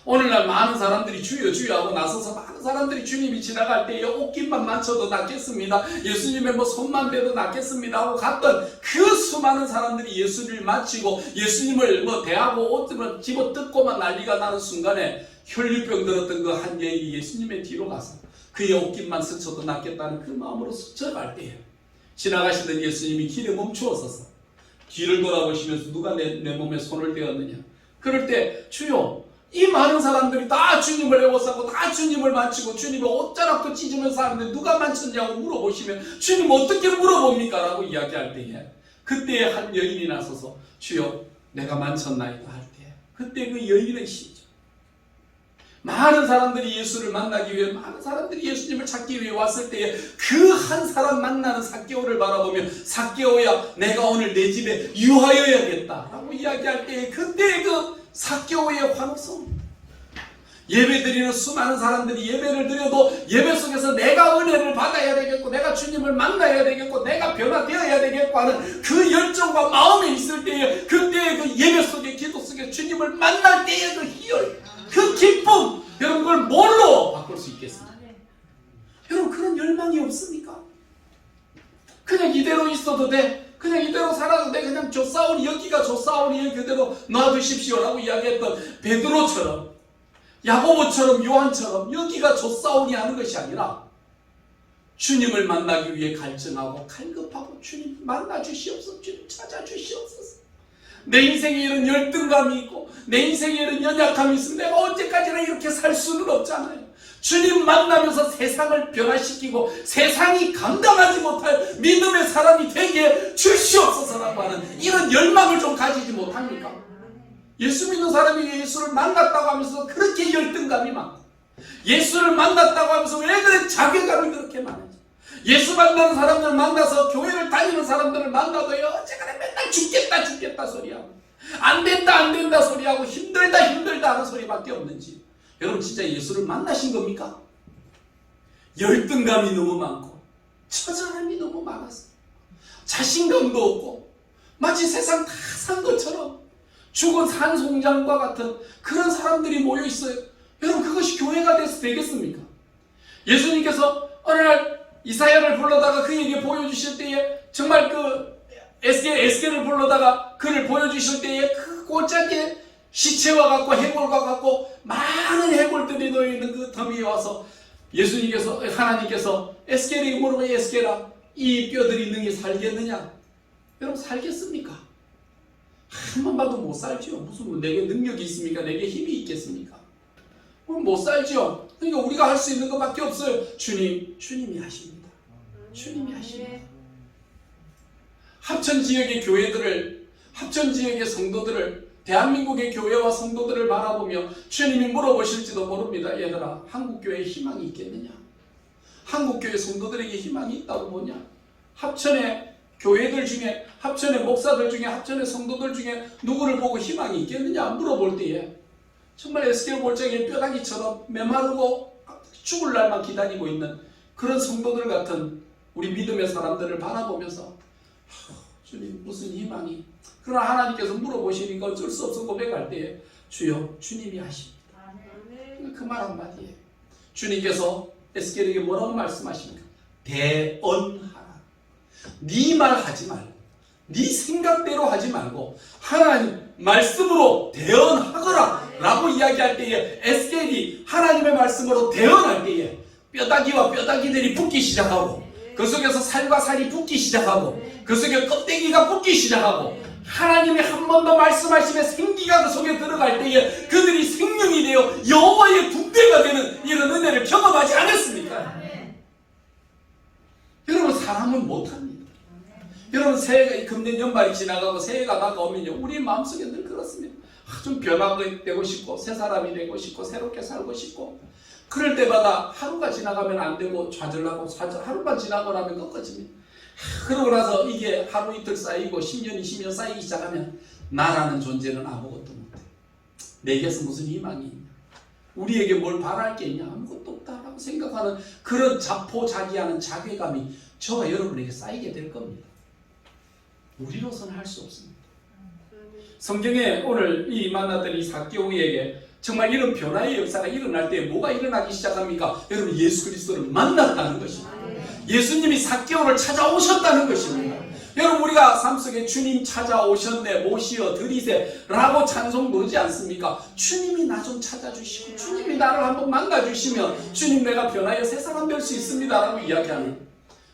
오늘날 많은 사람들이 주여 주여 하고 나서서 많은 사람들이 주님이 지나갈 때에 옷깃만 만져도 낫겠습니다. 예수님의 뭐 손만 대도 낫겠습니다 하고 갔던 그 수많은 사람들이 예수를 마치고 예수님을 뭐 대하고 옷을 집어 뜯고만 난리가 나는 순간에 혈류병 들었던 그 한 여인이 예수님의 뒤로 가서 그의 옷깃만 스쳐도 낫겠다는 그 마음으로 스쳐갈 때에 지나가시던 예수님이 길에 멈추었어서 뒤를 돌아보시면서 누가 내 몸에 손을 대었느냐. 그럴 때 주여 이 많은 사람들이 다 주님을 애워싸고 다 주님을 만지고 주님을 옷자락도 찢으면서 하는데 누가 만졌냐고 물어보시면 주님 어떻게 물어봅니까? 라고 이야기할 때에 그때 한 여인이 나서서 주여 내가 만졌나이다 할 때 그때 그 여인의 시죠. 많은 사람들이 예수를 만나기 위해 많은 사람들이 예수님을 찾기 위해 왔을 때에 그 한 사람 만나는 삭개오를 바라보며 삭개오야 내가 오늘 내 집에 유하여야겠다 라고 이야기할 때에 그때 그 삭개오의 환호성. 예배드리는 수많은 사람들이 예배를 드려도 예배 속에서 내가 은혜를 받아야 되겠고 내가 주님을 만나야 되겠고 내가 변화되어야 되겠고 하는 그 열정과 마음이 있을 때에 그때 그 예배 속에 기도 속에 주님을 만날 때의 그 희열 그 기쁨 여러분 그걸 뭘로 바꿀 수 있겠습니까? 여러분 그런 열망이 없습니까? 그냥 이대로 있어도 돼 그냥 이대로 살아도 돼 그냥 좋사오니 여기가 좋사오니 그대로 놔두십시오라고 이야기했던 베드로처럼 야고보처럼 요한처럼 여기가 좋사오니 하는 것이 아니라 주님을 만나기 위해 갈증하고 갈급하고 주님 만나주시옵소서 주님 찾아주시옵소서 내 인생에 이런 열등감이 있고 내 인생에 이런 연약함이 있으면 내가 언제까지나 이렇게 살 수는 없잖아요. 주님 만나면서 세상을 변화시키고 세상이 감당하지 못할 믿음의 사람이 되게 주시옵소서라고 하는 이런 열망을 좀 가지지 못합니까? 예수 믿는 사람이 예수를 만났다고 하면서 그렇게 열등감이 많고 예수를 만났다고 하면서 왜 그래 자괴감이 그렇게 많은지 예수 만나는 사람들 만나서 교회를 다니는 사람들을 만나도 어쨌거나 맨날 죽겠다 소리하고 안 된다 소리하고 힘들다 하는 소리밖에 없는지 여러분 진짜 예수를 만나신 겁니까? 열등감이 너무 많고 처절함이 너무 많아서 자신감도 없고 마치 세상 다 산 것처럼 죽은 산송장과 같은 그런 사람들이 모여 있어요. 여러분 그것이 교회가 돼서 되겠습니까? 예수님께서 어느 날 이사야를 불러다가 그에게 보여주실 때에 정말 그 에스겔을 불러다가 그를 보여주실 때에 그 골짜기에 시체와 같고 해골과 같고 많은 해골들이 놓여있는 그 더미에 와서 예수님께서 하나님께서 에스겔에게 물어봐 에스겔아 이 뼈들이 능히 살겠느냐? 여러분 살겠습니까? 한 번 봐도 못 살지요. 무슨 내게 능력이 있습니까? 내게 힘이 있겠습니까? 못 살지요. 그러니까 우리가 할 수 있는 것밖에 없어요. 주님이 하십니다. 주님이 하십니다. 합천 지역의 교회들을 합천 지역의 성도들을 대한민국의 교회와 성도들을 바라보며 주님이 물어보실지도 모릅니다. 얘들아 한국교회에 희망이 있겠느냐? 한국교회 성도들에게 희망이 있다고 보냐? 합천의 교회들 중에 합천의 목사들 중에 합천의 성도들 중에 누구를 보고 희망이 있겠느냐 물어볼 때에 정말 에스겔 골짜기의 뼈다귀처럼 메마르고 죽을 날만 기다리고 있는 그런 성도들 같은 우리 믿음의 사람들을 바라보면서 주님 무슨 희망이 그러나 하나님께서 물어보시니까 어쩔 수 없어 고백할 때에 주여 주님이 하십니다. 그 말 한마디에 주님께서 에스겔에게 뭐라고 말씀하십니까? 대언하라. 네 말 하지 말고 네 생각대로 하지 말고 하나님 말씀으로 대언하거라 라고 이야기할 때에 에스겔이 하나님의 말씀으로 대언할 때에 뼈다귀와 뼈다귀들이 붙기 시작하고 그 속에서 살과 살이 붙기 시작하고 그 속에 껍데기가 붙기 시작하고 하나님이 한 번 더 말씀하시면 생기가 그 속에 들어갈 때에 그들이 생명이 되어 여호와의 군대가 되는 이런 은혜를 경험하지 않았습니까? 여러분 사람은 못합니다. 여러분 새해가 금년 연말이 지나가고 새해가 다가오면요 우리 마음속에 늘 그렇습니다. 좀 변화되고 싶고 새 사람이 되고 싶고 새롭게 살고 싶고 그럴 때마다 하루가 지나가면 안 되고 좌절하고 하루만 지나고 나면 꺾어집니다. 그러고 나서 이게 하루 이틀 쌓이고 10년 20년 쌓이기 시작하면 나라는 존재는 아무것도 못해. 내게서 무슨 희망이 있냐? 우리에게 뭘 바랄 게 있냐? 아무것도 없다라고 생각하는 그런 자포자기하는 자괴감이 저와 여러분에게 쌓이게 될 겁니다. 우리로서는 할 수 없습니다. 성경에 오늘 이 만났던 이 삭개오에게 정말 이런 변화의 역사가 일어날 때 뭐가 일어나기 시작합니까? 여러분, 예수 그리스도를 만났다는 것입니다. 예수님이 삭개오를 찾아오셨다는 것입니다. 여러분, 우리가 삶 속에 주님 찾아오셨네, 모시어 드리세 라고 찬송 부르지 않습니까? 주님이 나 좀 찾아주시고 주님이 나를 한번 만나주시면 주님, 내가 변하여 새 사람 될 수 있습니다 라고 이야기하는.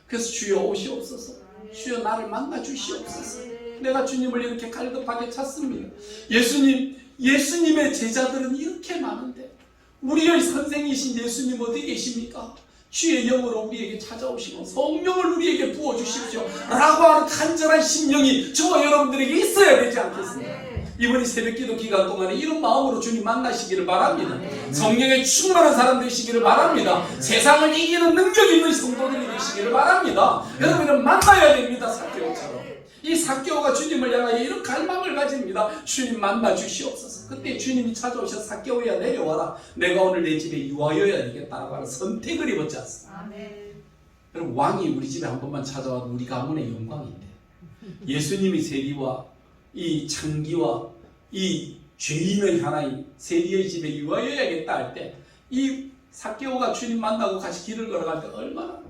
그래서 주여 오시옵소서, 주여 나를 만나주시옵소서. 내가 주님을 이렇게 갈급하게 찾습니다. 예수님의 제자들은 이렇게 많은데 우리의 선생이신 예수님 어디 계십니까? 주의 영으로 우리에게 찾아오시고 성령을 우리에게 부어주십시오 라고 하는 간절한 심령이 저와 여러분들에게 있어야 되지 않겠습니까? 이번이 새벽기도 기간 동안에 이런 마음으로 주님 만나시기를 바랍니다. 성령에 충만한 사람 되시기를 바랍니다. 세상을 이기는 능력 있는 성도들이 되시기를 바랍니다. 여러분은 만나야 됩니다. 삭개오처럼. 이 삭개오가 주님을 향하여 이런 갈망을 가집니다. 주님 만나 주시옵소서. 그때 주님이 찾아오셔 삭개오야 내려와라. 내가 오늘 내 집에 유하여야 되겠다라고 하는 선택을 입었지 않습니까? 여러분, 왕이 우리 집에 한 번만 찾아와도 우리 가문의 영광인데 예수님이 세리와 이 창기와 이 죄인의 하나인 세리의 집에 유하여야겠다 할 때 이 삭개오가 주님 만나고 같이 길을 걸어갈 때 얼마나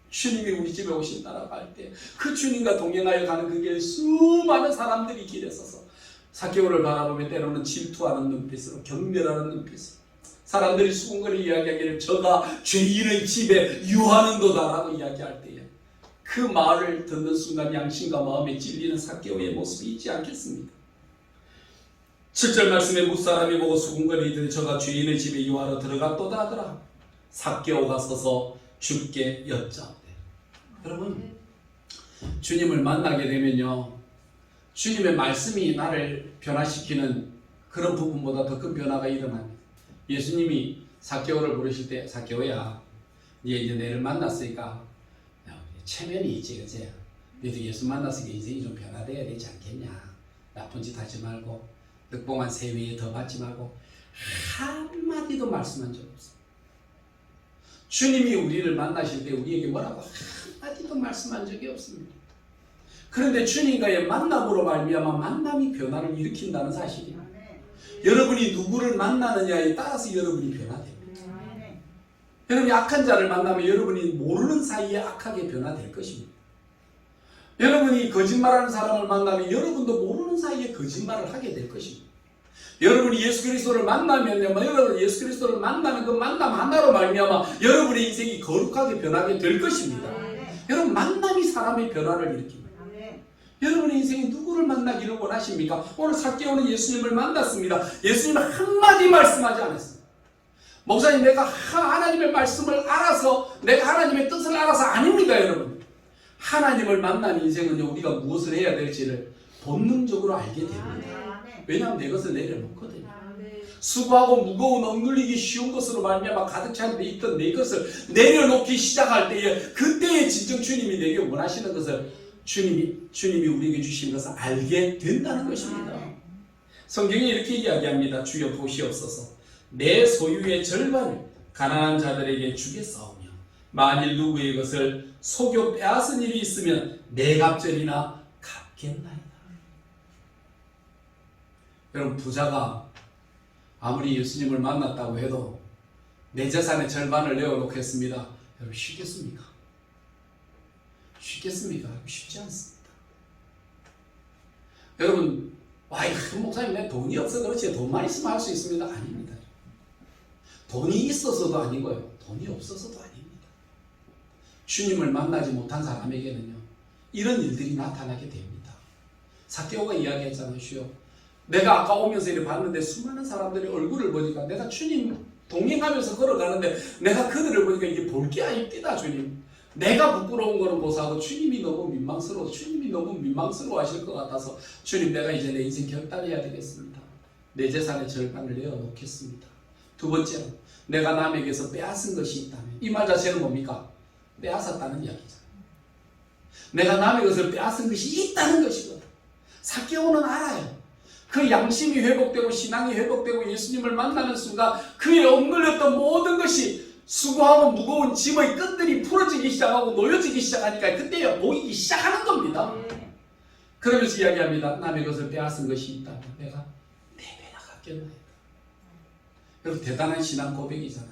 주님이 우리 집에 오신다라고 할 때 그 주님과 동행하여 가는 그 길에 수많은 사람들이 길에 서서 삭개오를 바라보며 때로는 질투하는 눈빛으로, 경멸하는 눈빛으로 사람들이 수군거리 이야기하기를 저가 죄인의 집에 유하는도다라고 이야기할 때에 그 말을 듣는 순간 양심과 마음에 찔리는 삭개오의 모습이 있지 않겠습니까? 7절 말씀에 무사람이 보고 수군거리더니 저가 죄인의 집에 유하러 들어갔도다 하더라. 삭개오가 서서 주께 여짜오되. 여러분, 주님을 만나게 되면요, 주님의 말씀이 나를 변화시키는 그런 부분보다 더 큰 변화가 일어납니다. 예수님이 삭개오를 부르실 때 삭개오야, 네 이제 내를 만났으니까 체면이 있지, 그치? 너도 예수 만났으니까 인생이 좀 변화돼야 되지 않겠냐? 나쁜 짓 하지 말고 늑봉한 새 위에 더 받지 말고 한마디도 말씀한 적 없어. 주님이 우리를 만나실 때 우리에게 뭐라고 한마디도 말씀한 적이 없습니다. 그런데 주님과의 만남으로 말미암아 만남이 변화를 일으킨다는 사실입니다. 여러분이 누구를 만나느냐에 따라서 여러분이 변화됩니다. 여러분이 악한 자를 만나면 여러분이 모르는 사이에 악하게 변화될 것입니다. 여러분이 거짓말하는 사람을 만나면 여러분도 모르는 사이에 거짓말을 하게 될 것입니다. 여러분이 예수 그리스도를 만나면요, 여러분 예수 그리스도를 만나는 그 만남 하나로 말미암아 여러분의 인생이 거룩하게 변하게 될 것입니다. 여러분, 만남이 사람의 변화를 일으킵니다. 여러분의 인생이 누구를 만나기를 원하십니까? 오늘 삭개오는 예수님을 만났습니다. 예수님은 한마디 말씀하지 않았습니다. 목사님, 내가 하나님의 말씀을 알아서, 내가 하나님의 뜻을 알아서 아닙니다, 여러분. 하나님을 만난 인생은요, 우리가 무엇을 해야 될지를 본능적으로 알게 됩니다. 왜냐하면 내 것을 내려놓거든요. 수고하고 무거운 억눌리기 쉬운 것으로 말미암아 가득 찬 데 있던 내 것을 내려놓기 시작할 때에, 그때에 진정 주님이 내게 원하시는 것을 주님이 우리에게 주신 것을 알게 된다는 것입니다. 성경이 이렇게 이야기합니다. 주여 보시옵소서. 내 소유의 절반을 가난한 자들에게 주겠사오며 만일 누구의 것을 속여 빼앗은 일이 있으면 내 갑절이나 갚겠나이다. 여러분, 부자가 아무리 예수님을 만났다고 해도 내 재산의 절반을 내어놓겠습니다. 여러분, 쉽겠습니까? 쉽겠습니까? 쉽지 않습니다. 여러분, 목사님, 내 돈이 없어 그렇지 돈만 있으면 할 수 있습니다. 아닙니다. 돈이 있어서도 아니고요, 돈이 없어서도 아닙니다. 주님을 만나지 못한 사람에게는요, 이런 일들이 나타나게 됩니다. 삭개오가 이야기했잖아요. 주여, 내가 아까 오면서 이렇게 봤는데 수많은 사람들의 얼굴을 보니까 내가 주님 동행하면서 걸어가는데 내가 그들을 보니까 이게 볼 게 아닙니다. 주님, 내가 부끄러운 거는 못하고 주님이 너무 민망스러워 하실 것 같아서 주님, 내가 이제 내 인생 결단해야 되겠습니다. 내 재산의 절반을 내어놓겠습니다. 두 번째로, 내가 남에게서 빼앗은 것이 있다면, 이 말 자체는 뭡니까? 빼앗았다는 이야기잖아요. 내가 남의 것을 빼앗은 것이 있다는 것이거든. 삭개오는 알아요. 그 양심이 회복되고 신앙이 회복되고 예수님을 만나는 순간 그의 억눌렸던 모든 것이 수고하고 무거운 짐의 끈들이 풀어지기 시작하고 놓여지기 시작하니까 그때 보이기 시작하는 겁니다. 그러면서 이야기합니다. 남의 것을 빼앗은 것이 있다면 내가 내 배나 갚겠나이다. 여러분 대단한 신앙 고백이잖아요.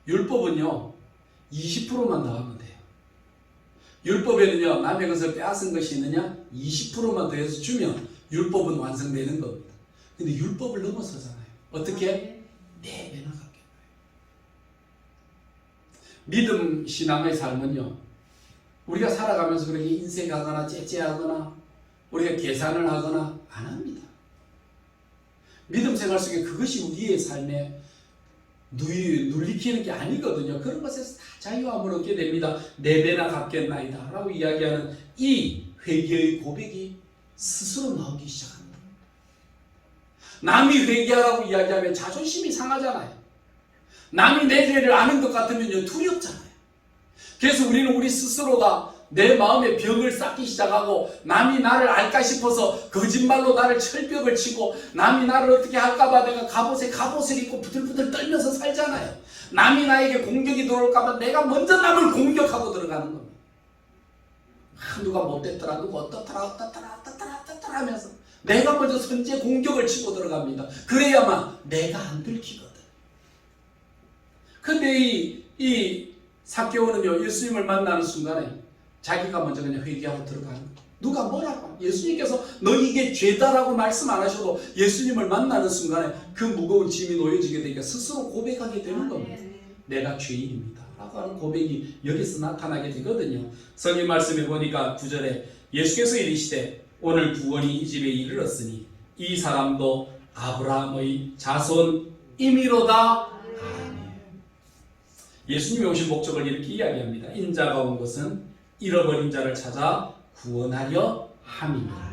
율법은요 20%만 더하면 돼요. 율법에는요 남의 것을 빼앗은 것이 있느냐 20%만 더해서 주면 율법은 완성되는 겁니다. 근데 율법을 넘어서잖아요. 어떻게? 4배나 갚게. 믿음 신앙의 삶은요 우리가 살아가면서 그렇게 인색하거나 째째하거나 우리가 계산을 하거나 안 합니다. 믿음 생활 속에 그것이 우리의 삶에 눌리키는 게 아니거든요. 그런 것에서 다 자유함을 얻게 됩니다. 4배나 갚겠나이다 라고 이야기하는 이 회개의 고백이 스스로 나오기 시작합니다. 남이 회개하라고 이야기하면 자존심이 상하잖아요. 남이 내 죄를 아는 것 같으면 두렵잖아요. 그래서 우리는 우리 스스로가 내 마음에 벽을 쌓기 시작하고 남이 나를 알까 싶어서 거짓말로 나를 철벽을 치고 남이 나를 어떻게 할까봐 내가 갑옷을 입고 부들부들 떨면서 살잖아요. 남이 나에게 공격이 들어올까봐 내가 먼저 남을 공격하고 들어가는 겁니다. 누가 못됐더라 누가 어떻더라 하면서 내가 먼저 선제 공격을 치고 들어갑니다. 그래야만 내가 안 들키거든. 근데 이 삭개오는요 예수님을 만나는 순간에 자기가 먼저 그냥 회개하고 들어가는 거예요. 누가 뭐라고 예수님께서 너 이게 죄다라고 말씀 안 하셔도 예수님을 만나는 순간에 그 무거운 짐이 놓여지게 되니까 스스로 고백하게 되는 겁니다. 내가 죄인입니다 라고 하는 고백이 여기서 나타나게 되거든요. 성경 말씀에 보니까 9절에 예수께서 이르시되 오늘 구원이 이 집에 이르렀으니 이 사람도 아브라함의 자손이미로다. 예수님이 오신 목적을 이렇게 이야기합니다. 인자가 온 것은 잃어버린 자를 찾아 구원하려 함이니라.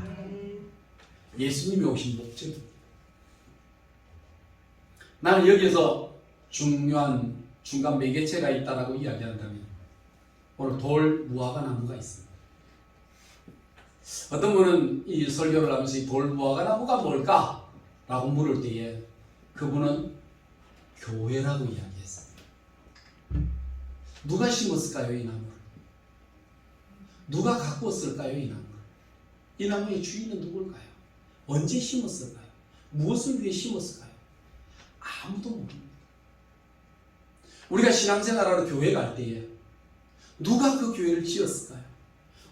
예수님이 오신 목적입니다. 나는 여기에서 중요한 중간 매개체가 있다라고 이야기한다면 오늘 돌 무화과 나무가 있습니다. 어떤 분은 이 설교를 하면서 이 돌 무화과 나무가 뭘까? 라고 물을 때에 그분은 교회라고 이야기했습니다. 누가 심었을까요, 이 나무를? 누가 갖고 왔을까요, 이 나무를? 이 나무의 주인은 누굴까요? 언제 심었을까요? 무엇을 위해 심었을까요? 아무도 모릅니다. 우리가 신앙생활하러 교회 갈 때에 누가 그 교회를 지었을까요?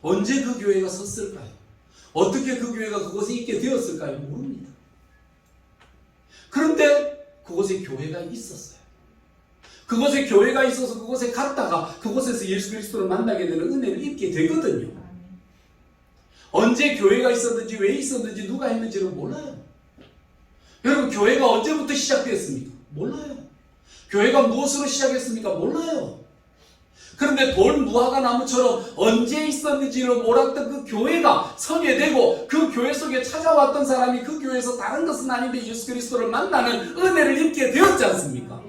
언제 그 교회가 섰을까요? 어떻게 그 교회가 그곳에 있게 되었을까요? 모릅니다. 그런데 그곳에 교회가 있었어요. 그곳에 교회가 있어서 그곳에 갔다가 그곳에서 예수 그리스도를 만나게 되는 은혜를 입게 되거든요. 언제 교회가 있었는지 왜 있었는지 누가 했는지는 몰라요. 여러분 교회가 언제부터 시작되었습니까? 몰라요. 교회가 무엇으로 시작했습니까? 몰라요. 그런데 돌 무화과 나무처럼 언제 있었는지를 몰랐던 그 교회가 서게 되고 그 교회 속에 찾아왔던 사람이 그 교회에서 다른 것은 아닌데 예수 그리스도를 만나는 은혜를 입게 되었지 않습니까?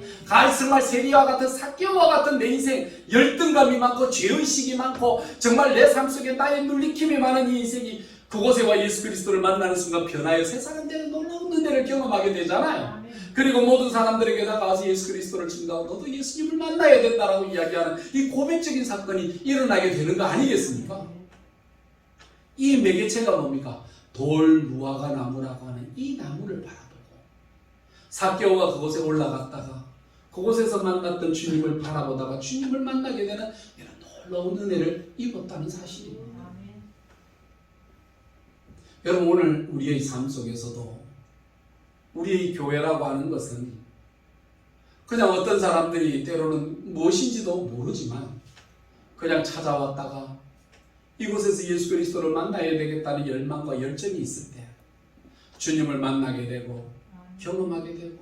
정말 세리와 같은 삭개오와 같은 내 인생 열등감이 많고 죄의식이 많고 정말 내 삶 속에 나의 눌리킴이 많은 이 인생이 그곳에 와 예수 그리스도를 만나는 순간 변화의 새 사람 되는 놀라운 은혜를 경험하게 되잖아요. 그리고 모든 사람들에게 다가와서 예수 그리스도를 증거하고 너도 예수님을 만나야 된다라고 이야기하는 이 고백적인 사건이 일어나게 되는 거 아니겠습니까? 이 매개체가 뭡니까? 돌 무화과 나무라고 하는 이 나무를 바라보고 삭개오가 그곳에 올라갔다가 그곳에서 만났던 주님을 바라보다가 주님을 만나게 되는 이런 놀라운 은혜를 입었다는 사실입니다. 여러분 오늘 우리의 삶 속에서도 우리의 교회라고 하는 것은 그냥 어떤 사람들이 때로는 무엇인지도 모르지만 그냥 찾아왔다가 이곳에서 예수 그리스도를 만나야 되겠다는 열망과 열정이 있을 때 주님을 만나게 되고 경험하게 되고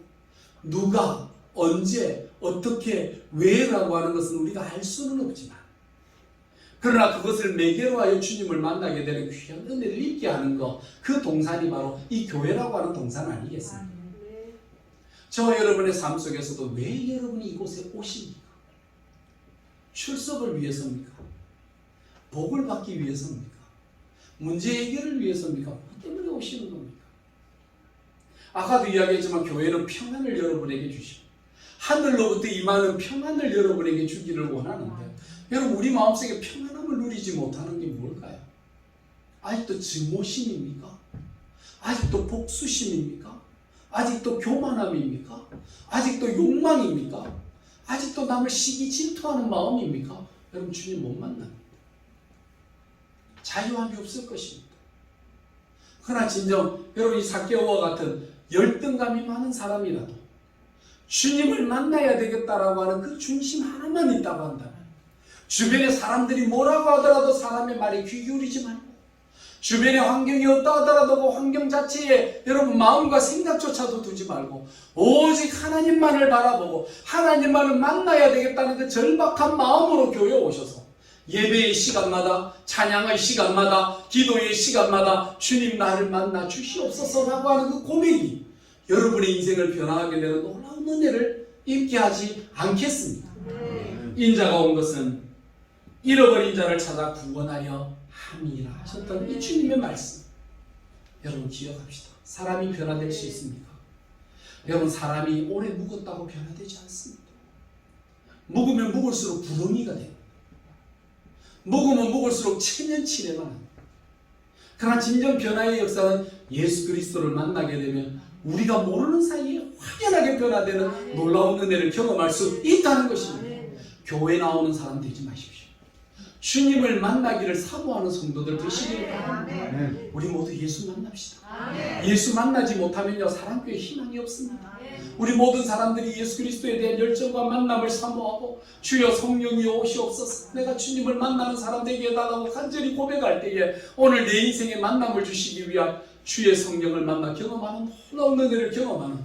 누가 언제 어떻게 왜라고 하는 것은 우리가 알 수는 없지만 그러나 그것을 매개로 하여 주님을 만나게 되는 귀한 은혜를 입게 하는 것, 그 동산이 바로 이 교회라고 하는 동산 아니겠습니까? 저와 여러분의 삶 속에서도 왜 여러분이 이곳에 오십니까? 출석을 위해서입니까? 복을 받기 위해서입니까? 문제 해결을 위해서입니까? 뭐 때문에 오시는 겁니까? 아까도 이야기했지만 교회는 평안을 여러분에게 주시고 하늘로부터 임하는 평안을 여러분에게 주기를 원하는데 여러분 우리 마음속에 평안함을 누리지 못하는 게 뭘까요? 아직도 증오심입니까? 아직도 복수심입니까? 아직도 교만함입니까? 아직도 욕망입니까? 아직도 남을 시기 질투하는 마음입니까? 여러분 주님 못 만납니다. 자유함이 없을 것입니다. 그러나 진정 여러분 이 삭개오와 같은 열등감이 많은 사람이라도 주님을 만나야 되겠다라고 하는 그 중심 하나만 있다고 한다면 주변에 사람들이 뭐라고 하더라도 사람의 말에 귀 기울이지 말고 주변의 환경이 어떠하더라도 그 환경 자체에 여러분 마음과 생각조차도 두지 말고 오직 하나님만을 바라보고 하나님만을 만나야 되겠다는 그 절박한 마음으로 교회에 오셔서 예배의 시간마다 찬양의 시간마다 기도의 시간마다 주님 나를 만나 주시옵소서라고 하는 그 고백이 여러분의 인생을 변화하게 되는 놀라운 은혜를 입게 하지 않겠습니까? 인자가 온 것은 잃어버린 자를 찾아 구원하려 함이라 하셨던 이 주님의 말씀 여러분 기억합시다. 사람이 변화될 수 있습니까? 여러분 사람이 오래 묵었다고 변화되지 않습니다. 묵으면 묵을수록 구덩이가 됩니다. 묵으면 묵을수록 체면치레만 합니다. 그러나 진정 변화의 역사는 예수 그리스도를 만나게 되면 우리가 모르는 사이에 확연하게 변화되는 놀라운 은혜를 경험할 수 있다는 것입니다. 교회 나오는 사람 되지 마십시오. 주님을 만나기를 사모하는 성도들 되시기를 바랍니다. 우리 모두 예수 만납시다. 예수 만나지 못하면요 사랑교회 희망이 없습니다. 우리 모든 사람들이 예수 그리스도에 대한 열정과 만남을 사모하고 주여 성령이 오시옵소서 내가 주님을 만나는 사람 되게 해달라고 간절히 고백할 때에 오늘 내 인생에 만남을 주시기 위한 주의 성령을 만나 경험하는 놀라운 은혜를 경험하는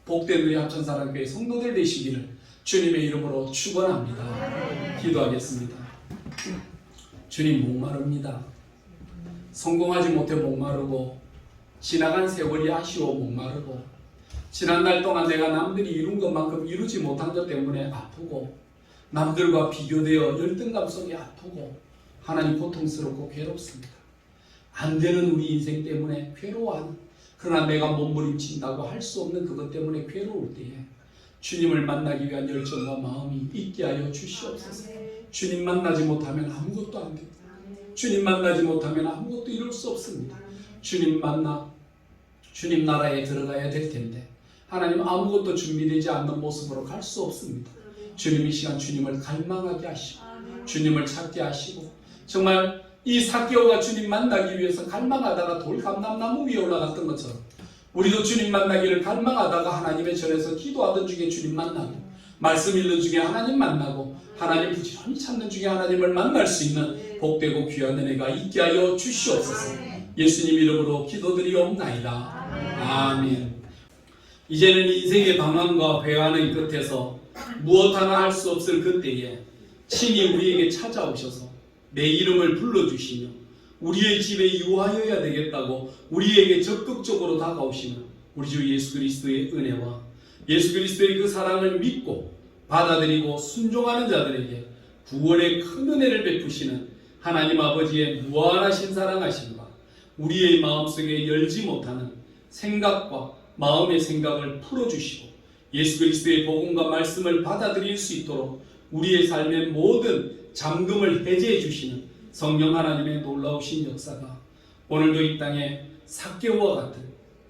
복된 우리 합천사랑교회 성도들 되시기를 주님의 이름으로 축원합니다. 기도하겠습니다. 주님 목마릅니다. 성공하지 못해 목마르고 지나간 세월이 아쉬워 목마르고 지난날 동안 내가 남들이 이룬 것만큼 이루지 못한 것 때문에 아프고 남들과 비교되어 열등감 속에 아프고 하나님 고통스럽고 괴롭습니다. 안 되는 우리 인생 때문에 괴로워하는 그러나 내가 몸부림친다고 할 수 없는 그것 때문에 괴로울 때에 주님을 만나기 위한 열정과 마음이 있게 하여 주시옵소서. 주님 만나지 못하면 아무것도 안 됩니다. 주님 만나지 못하면 아무것도 이룰 수 없습니다. 주님 만나 주님 나라에 들어가야 될 텐데 하나님 아무것도 준비되지 않는 모습으로 갈 수 없습니다. 주님 이 시간 주님을 갈망하게 하시고 주님을 찾게 하시고 정말 이 삭개오가 주님 만나기 위해서 갈망하다가 돌감람나무 위에 올라갔던 것처럼 우리도 주님 만나기를 갈망하다가 하나님의 전에서 기도하던 중에 주님 만나고 말씀 읽는 중에 하나님 만나고 하나님 부지런히 찾는 중에 하나님을 만날 수 있는 복되고 귀한 은혜가 있게 하여 주시옵소서. 예수님 이름으로 기도드리옵나이다. 아멘. 이제는 인생의 방황과 회한의 끝에서 무엇 하나 할 수 없을 그때에 친히 우리에게 찾아오셔서 내 이름을 불러주시며 우리의 집에 유하여야 되겠다고 우리에게 적극적으로 다가오시는 우리 주 예수 그리스도의 은혜와 예수 그리스도의 그 사랑을 믿고 받아들이고 순종하는 자들에게 구원의 큰 은혜를 베푸시는 하나님 아버지의 무한하신 사랑하심과 우리의 마음속에 열지 못하는 생각과 마음의 생각을 풀어주시고 예수 그리스도의 복음과 말씀을 받아들일 수 있도록 우리의 삶의 모든 잠금을 해제해 주시는 성령 하나님의 놀라우신 역사가 오늘도 이 땅에 삭개오와 같은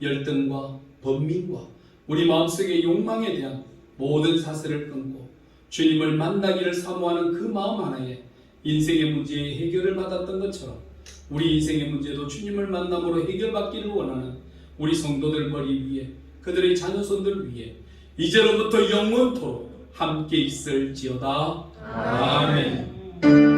열등과 번민과 우리 마음속의 욕망에 대한 모든 사슬을 끊고 주님을 만나기를 사모하는 그 마음 하나에 인생의 문제의 해결을 받았던 것처럼 우리 인생의 문제도 주님을 만남으로 해결받기를 원하는 우리 성도들 머리 위에 그들의 자녀손들 위에 이제로부터 영원토록 함께 있을지어다. 아멘.